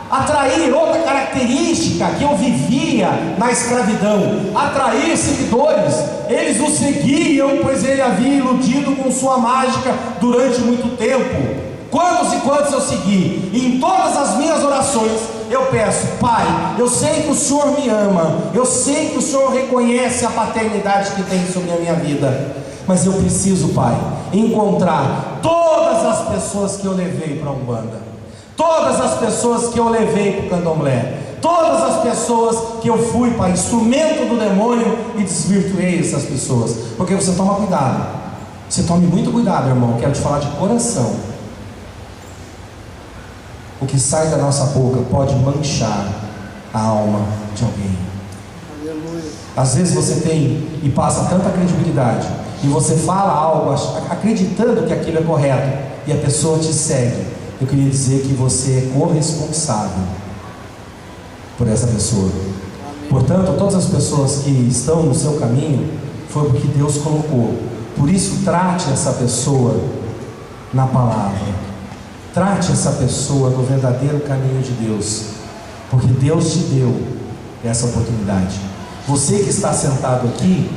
atrair. Outra característica que eu vivia na escravidão: atrair seguidores. Eles o seguiam, pois ele havia iludido com sua mágica durante muito tempo. Quantos e quantos eu segui? E em todas as minhas orações eu peço: Pai, eu sei que o Senhor me ama, eu sei que o Senhor reconhece a paternidade que tem sobre a minha vida, mas eu preciso, Pai, encontrar todas as pessoas que eu levei para a Umbanda, todas as pessoas que eu levei para o Candomblé, todas as pessoas que eu fui, Pai, instrumento do demônio, e desvirtuei essas pessoas. Porque você toma cuidado, você tome muito cuidado, irmão. Quero te falar de coração. O que sai da nossa boca pode manchar a alma de alguém. Aleluia. Às vezes você tem e passa tanta credibilidade, e você fala algo acreditando que aquilo é correto, e a pessoa te segue. Eu queria dizer que você é corresponsável por essa pessoa. Amém. Portanto, todas as pessoas que estão no seu caminho foi porque Deus colocou. Por isso, trate essa pessoa na palavra. Trate essa pessoa no verdadeiro caminho de Deus, porque Deus te deu essa oportunidade. Você que está sentado aqui,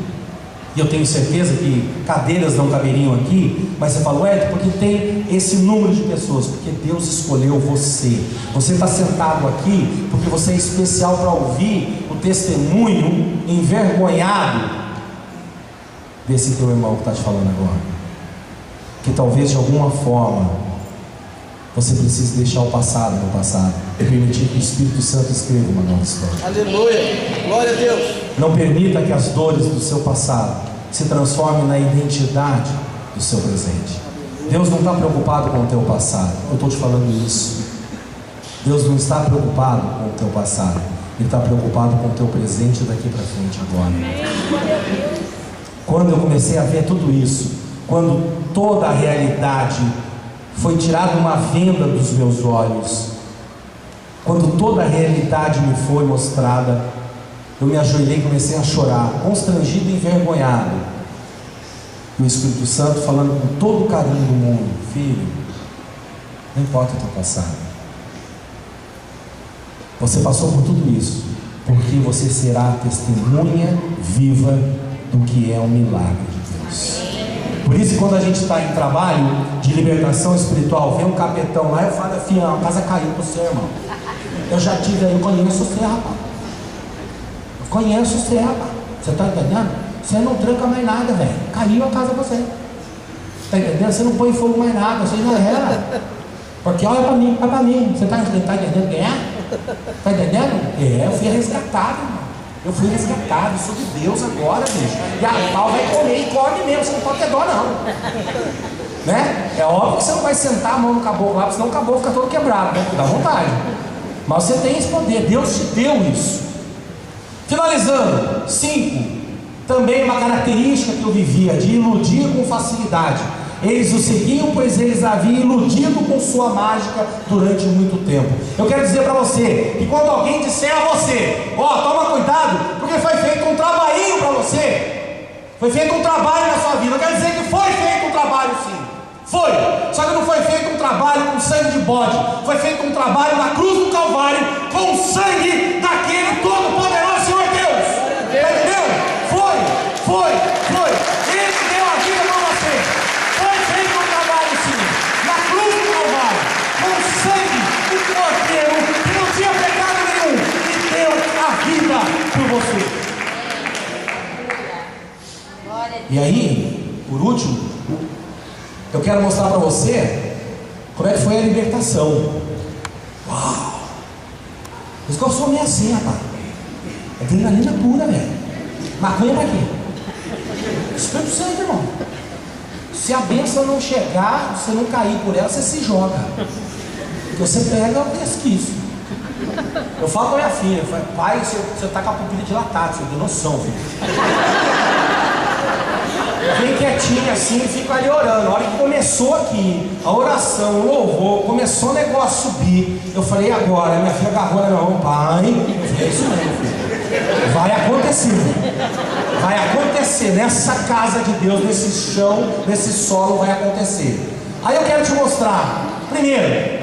e eu tenho certeza que cadeiras não caberiam aqui, mas você falou, porque tem esse número de pessoas, porque Deus escolheu você. Você está sentado aqui porque você é especial para ouvir o testemunho envergonhado desse teu irmão que está te falando agora, que talvez de alguma forma você precise deixar o passado no passado e permitir que o Espírito Santo escreva uma nova história. Aleluia, glória a Deus. Não permita que as dores do seu passado se transformem na identidade do seu presente. Deus não está preocupado com o teu passado. Eu estou te falando isso. Deus não está preocupado com o teu passado. Ele está preocupado com o teu presente daqui para frente agora. Quando eu comecei a ver tudo isso, quando toda a realidade foi tirada uma venda dos meus olhos, quando toda a realidade me foi mostrada, eu me ajoelhei e comecei a chorar, constrangido e envergonhado. E o Espírito Santo falando com todo o carinho do mundo: filho, não importa o teu passado, você passou por tudo isso, porque você será testemunha viva do que é um milagre de Deus. Por isso, quando a gente está em trabalho de libertação espiritual, vem um capetão lá, eu falo: fião, a casa caiu para você, irmão. Eu já tive aí, eu conheço você, rapaz. Eu conheço você, rapaz. Você está entendendo? Você não tranca mais nada, velho. Caiu a casa para você. Está entendendo? Você não põe fogo mais nada, você já era. Porque olha para mim, olha para mim. Você está entendendo quem é? Está entendendo? Eu fui resgatado, irmão. Eu fui resgatado, sou de Deus agora, bicho. E a pau vai comer e come mesmo, você não pode ter dó, não. Né? É óbvio que você não vai sentar a mão no caboclo lá, senão o caboclo fica todo quebrado, né? Dá vontade. Mas você tem esse poder, Deus te deu isso. Finalizando, 5. Também uma característica que eu vivia, de iludir com facilidade. Eles o seguiam, pois eles haviam iludido com sua mágica durante muito tempo. Eu quero dizer para você, que quando alguém disser a você: toma cuidado, porque foi feito um trabalhinho para você, foi feito um trabalho na sua vida. Eu quero dizer que foi feito um trabalho, sim. Foi, só que não foi feito um trabalho com sangue de bode, foi feito um trabalho na cruz do Calvário, com o sangue daquele todo-poderoso Senhor Deus. Entendeu? Foi. Ele que deu a vida para você. Foi feito um trabalho, sim, na cruz do Calvário, com o sangue do Cordeiro, que não tinha pecado nenhum, e deu a vida por você. E aí, por último, eu quero mostrar para você como é que foi a libertação. Uau! Por isso que eu sou meio assim, rapaz. Adrenalina pura, velho. Maconha pra quê? Espírito Santo, irmão. Se a bênção não chegar, você não cair por ela, você se joga. Porque você pega o resquício. Eu falo com a minha filha, eu falo: pai, você tá com a pupila dilatada, você tem noção, filho. Bem quietinho assim e fico ali orando. A hora que começou aqui a oração, o louvor, começou o negócio a subir, eu falei: agora, minha filha agarrou na minha mão: pai, eu falei: é isso mesmo, filho. Vai acontecer nessa casa de Deus, nesse chão, nesse solo, vai acontecer. Aí eu quero te mostrar, primeiro,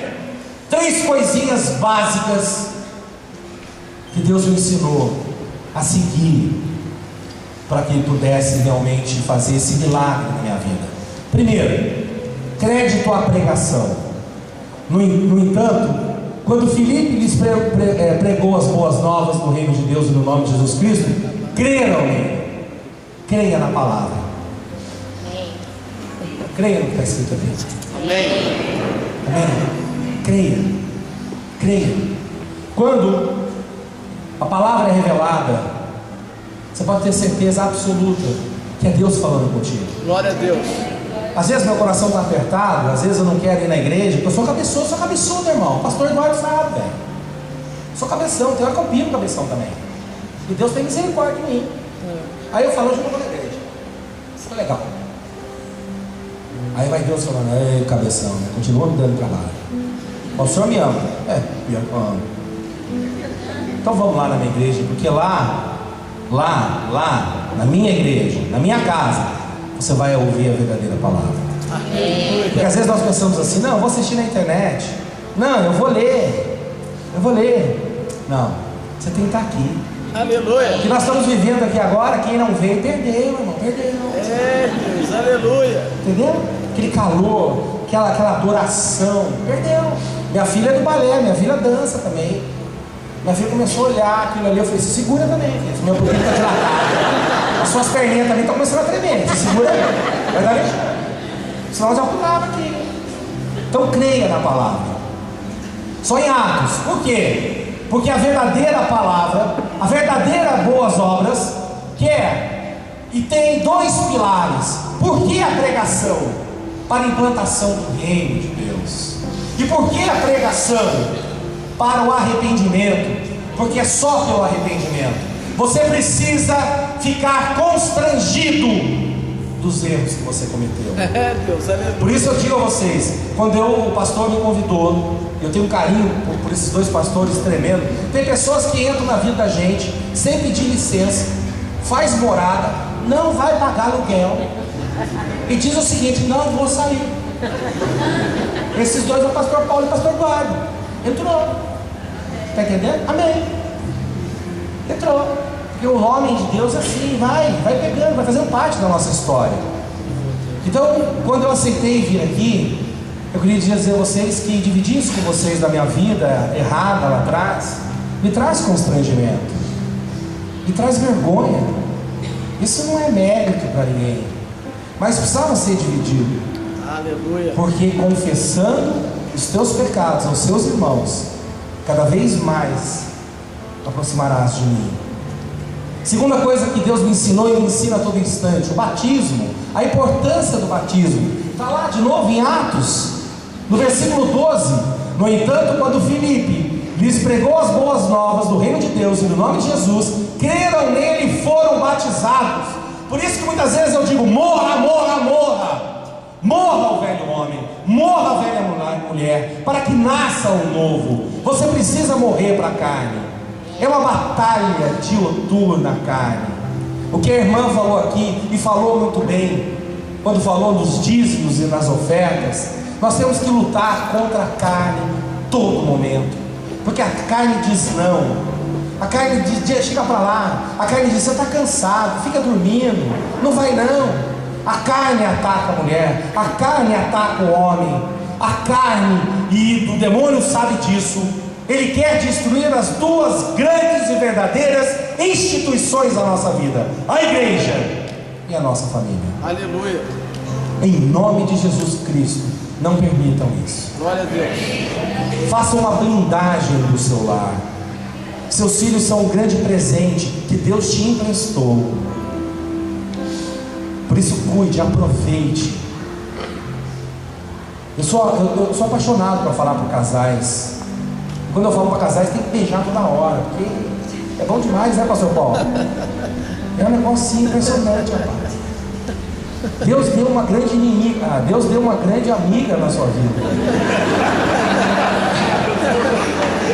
3 coisinhas básicas que Deus me ensinou a seguir, para que Ele pudesse realmente fazer esse milagre na minha vida. Primeiro, crédito à pregação. No entanto, quando Filipe lhes pregou as boas novas do reino de Deus e no nome de Jesus Cristo, creram nele. Creia na palavra. Creia no que está escrito aqui. Amém. Creia. Quando a palavra é revelada, você pode ter certeza absoluta que é Deus falando contigo. Glória a Deus. Às vezes meu coração está apertado, às vezes eu não quero ir na igreja, porque eu sou cabeçudo, irmão. O pastor Eduardo sabe, velho. Sou cabeção, tem hora que eu piro cabeção também. E Deus tem misericórdia de mim. Aí eu falo: hoje eu não vou na igreja. Isso é legal. Aí vai Deus falando: ei, cabeção, né? Continua me dando trabalho. O senhor me ama. Me ama. Então vamos lá na minha igreja, porque lá, na minha igreja, na minha casa, você vai ouvir a verdadeira palavra. Porque às vezes nós pensamos assim: não, eu vou assistir na internet, não, eu vou ler. Não, você tem que estar aqui. Aleluia. O que nós estamos vivendo aqui agora, quem não veio, perdeu, irmão, perdeu. Deus, aleluia. Entendeu? Aquele calor, aquela adoração, perdeu. Minha filha é do balé, minha filha dança também. Minha filha começou a olhar aquilo ali, eu falei: se segura também, filho. Meu pouquinho está dilatado. As suas perninhas também estão começando a tremer, se segura aí. Verdade? Senão eu já pulava aqui. Então creia na palavra. Só em Atos. Por quê? Porque a verdadeira palavra, a verdadeira boas obras, quer e tem dois pilares. Por que a pregação? Para a implantação do reino de Deus. E por que a pregação? Para o arrependimento. Porque é só pelo arrependimento. Você precisa ficar constrangido dos erros que você cometeu. Deus, aleluia. Por isso eu digo a vocês, quando o pastor me convidou, eu tenho um carinho por esses dois pastores tremendo. Tem pessoas que entram na vida da gente sem pedir licença, faz morada, não vai pagar aluguel e diz o seguinte: não, eu vou sair. Esses dois é o pastor Paulo e o pastor Eduardo. Entrou. Está entendendo? Amém. Entrou. Porque o homem de Deus é assim, vai pegando, vai fazendo parte da nossa história. Então, quando eu aceitei vir aqui, eu queria dizer a vocês que dividir isso com vocês da minha vida errada lá atrás, me traz constrangimento, me traz vergonha. Isso não é mérito para ninguém, mas precisava ser dividido. Aleluia. Porque confessando os teus pecados aos seus irmãos, cada vez mais aproximarás de mim. Segunda coisa que Deus me ensinou e me ensina a todo instante: o batismo, a importância do batismo. Está lá de novo em Atos, no versículo 12. No entanto, quando Filipe lhes pregou as boas novas do reino de Deus e do nome de Jesus, creram nele e foram batizados. Por isso que muitas vezes eu digo: morra, morra, morra. Morra o velho homem, morra a velha mulher, para que nasça o novo. Você precisa morrer para a carne. É uma batalha dioturna a carne. O que a irmã falou aqui, e falou muito bem, quando falou nos dízimos e nas ofertas, nós temos que lutar contra a carne todo momento, porque a carne diz não. A carne diz: chega para lá. A carne diz: você está cansado, fica dormindo, não vai não. A carne ataca a mulher, a carne ataca o homem, a carne, e o demônio sabe disso. Ele quer destruir as duas grandes e verdadeiras instituições da nossa vida: a igreja e a nossa família. Aleluia. Em nome de Jesus Cristo, não permitam isso. Glória a Deus. Faça uma blindagem do seu lar. Seus filhos são um grande presente que Deus te emprestou. Por isso cuide, aproveite. Eu sou apaixonado para falar para casais. Quando eu falo para casais, tem que beijar toda hora, porque é bom demais, né, pastor Paulo? É um negócio assim impressionante, rapaz. Deus deu uma grande inimiga, Deus deu uma grande amiga na sua vida,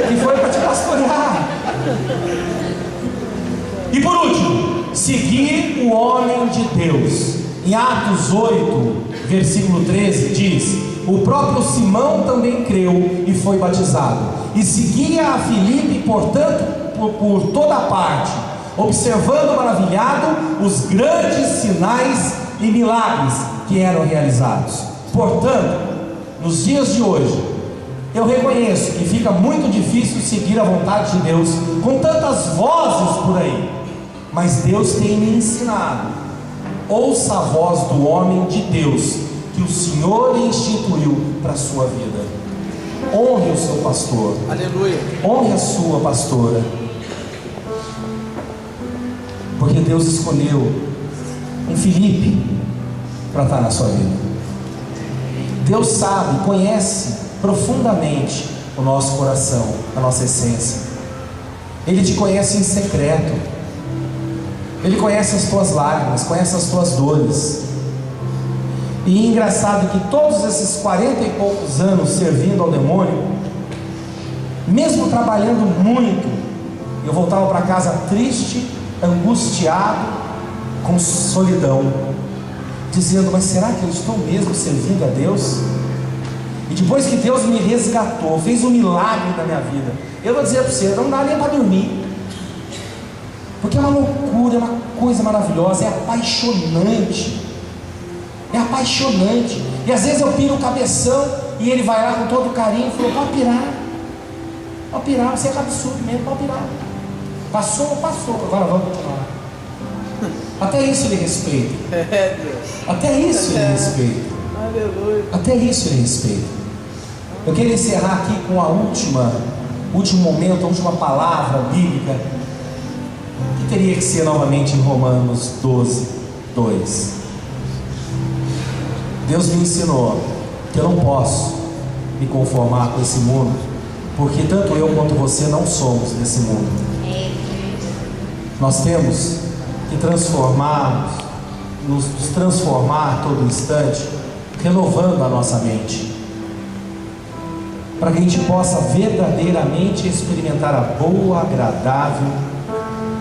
que foi para te pastorear. E por último, seguir o homem de Deus. Em Atos 8, versículo 13, diz: o próprio Simão também creu e foi batizado, e seguia a Filipe, portanto, por toda parte, observando maravilhado os grandes sinais e milagres que eram realizados. Portanto, nos dias de hoje, eu reconheço que fica muito difícil seguir a vontade de Deus com tantas vozes por aí, mas Deus tem me ensinado: ouça a voz do homem de Deus que o Senhor instituiu para a sua vida. Honre o seu pastor. Aleluia. Honre a sua pastora, porque Deus escolheu um Filipe para estar na sua vida. Deus sabe, conhece profundamente o nosso coração, a nossa essência. Ele te conhece em secreto. Ele conhece as tuas lágrimas, conhece as tuas dores. E é engraçado que todos esses 40 e poucos anos servindo ao demônio, mesmo trabalhando muito, eu voltava para casa triste, angustiado, com solidão, dizendo: mas será que eu estou mesmo servindo a Deus? E depois que Deus me resgatou, fez um milagre na minha vida, eu vou dizer para você, não dá nem para dormir, porque é uma loucura, é uma coisa maravilhosa, é apaixonante. É apaixonante. E às vezes eu piro o cabeção e ele vai lá com todo carinho e falou: pode pirar, você é absurdo mesmo, pode pirar. Passou, agora vamos continuar. Até isso ele respeita. Deus. Até isso ele respeita. Aleluia. Até isso ele respeita. Eu quero encerrar aqui com a último momento, a última palavra bíblica, que teria que ser novamente em Romanos 12, 2. Deus me ensinou que eu não posso me conformar com esse mundo, porque tanto eu quanto você não somos desse mundo. Nós temos que nos transformar todo instante, renovando a nossa mente, para que a gente possa verdadeiramente experimentar a boa, agradável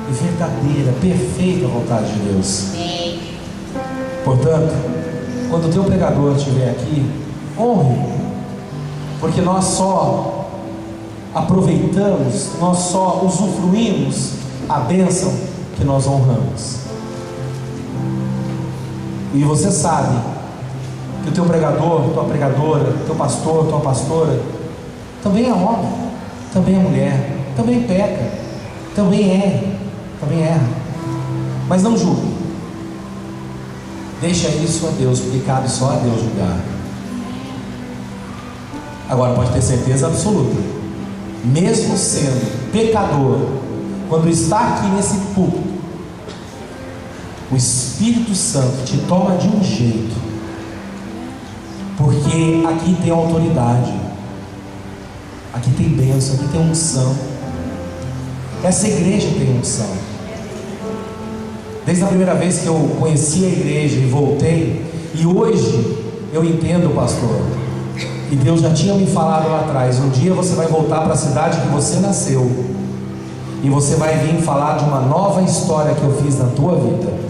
e verdadeira, perfeita vontade de Deus. Portanto, quando o teu pregador estiver aqui, honre, porque nós só aproveitamos, nós só usufruímos a bênção que nós honramos. E você sabe que o teu pregador, tua pregadora, teu pastor, tua pastora também é homem, também é mulher, também peca, também erra, mas não julgue. Deixa isso a Deus, porque cabe só a Deus julgar. Agora pode ter certeza absoluta, mesmo sendo pecador, quando está aqui nesse púlpito, o Espírito Santo te toma de um jeito, porque aqui tem autoridade, aqui tem bênção, aqui tem unção. Essa igreja tem unção. Desde a primeira vez que eu conheci a igreja e voltei, e hoje eu entendo, pastor, e Deus já tinha me falado lá atrás: um dia você vai voltar para a cidade que você nasceu, e você vai vir falar de uma nova história que eu fiz na tua vida.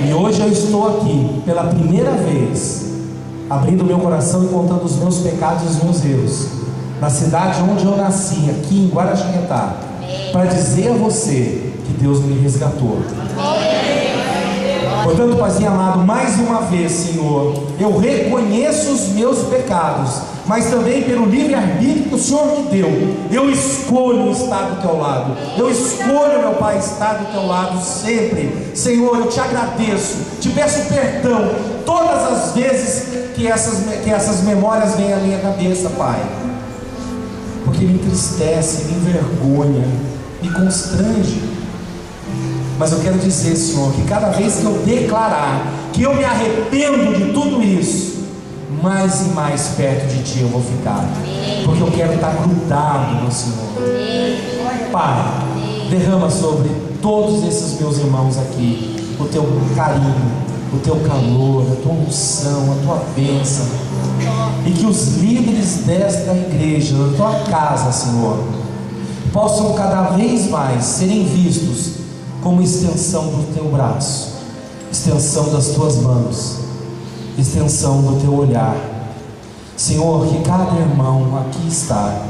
E hoje eu estou aqui pela primeira vez, abrindo meu coração e contando os meus pecados e os meus erros, na cidade onde eu nasci, aqui em Guaratinguetá, para dizer a você que Deus me resgatou. Portanto, Paizinho amado, mais uma vez, Senhor, eu reconheço os meus pecados, mas também pelo livre-arbítrio que o Senhor me deu, eu escolho estar do teu lado. Eu escolho, meu Pai, estar do teu lado sempre. Senhor, eu te agradeço, te peço perdão todas as vezes que essas memórias vêm à minha cabeça, Pai, porque me entristece, me envergonha, me constrange. Mas eu quero dizer, Senhor, que cada vez que eu declarar que eu me arrependo de tudo isso, mais e mais perto de Ti eu vou ficar, porque eu quero estar grudado no Senhor. Pai, derrama sobre todos esses meus irmãos aqui o Teu carinho, o Teu calor, a Tua unção, a Tua bênção, e que os líderes desta igreja, da Tua casa, Senhor, possam cada vez mais serem vistos como extensão do Teu braço, extensão das Tuas mãos, extensão do Teu olhar. Senhor, que cada irmão aqui está,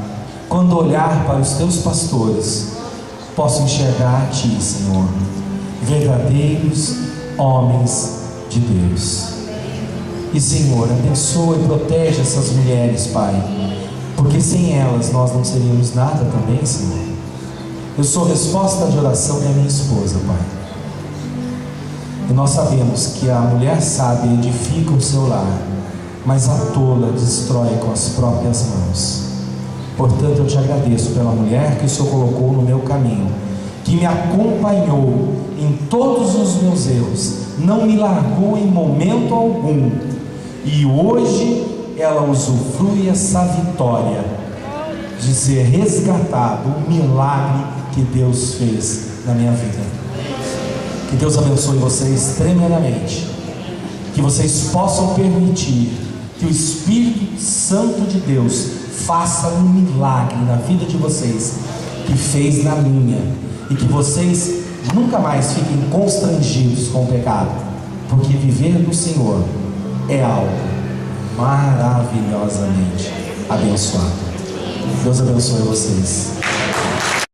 quando olhar para os Teus pastores, possa enxergar a Ti, Senhor, verdadeiros homens de Deus. E Senhor, abençoa e protege essas mulheres, Pai, porque sem elas nós não seríamos nada também, Senhor. Eu sou resposta de oração da minha esposa, Pai. E nós sabemos que a mulher sábia edifica o seu lar, mas a tola destrói com as próprias mãos. Portanto, eu te agradeço pela mulher que o Senhor colocou no meu caminho, que me acompanhou em todos os meus erros, não me largou em momento algum, e hoje ela usufrui essa vitória de ser resgatado, um milagre que Deus fez na minha vida. Que Deus abençoe vocês tremendamente, que vocês possam permitir que o Espírito Santo de Deus faça um milagre na vida de vocês, que fez na minha, e que vocês nunca mais fiquem constrangidos com o pecado, porque viver no Senhor é algo maravilhosamente abençoado. Deus abençoe vocês.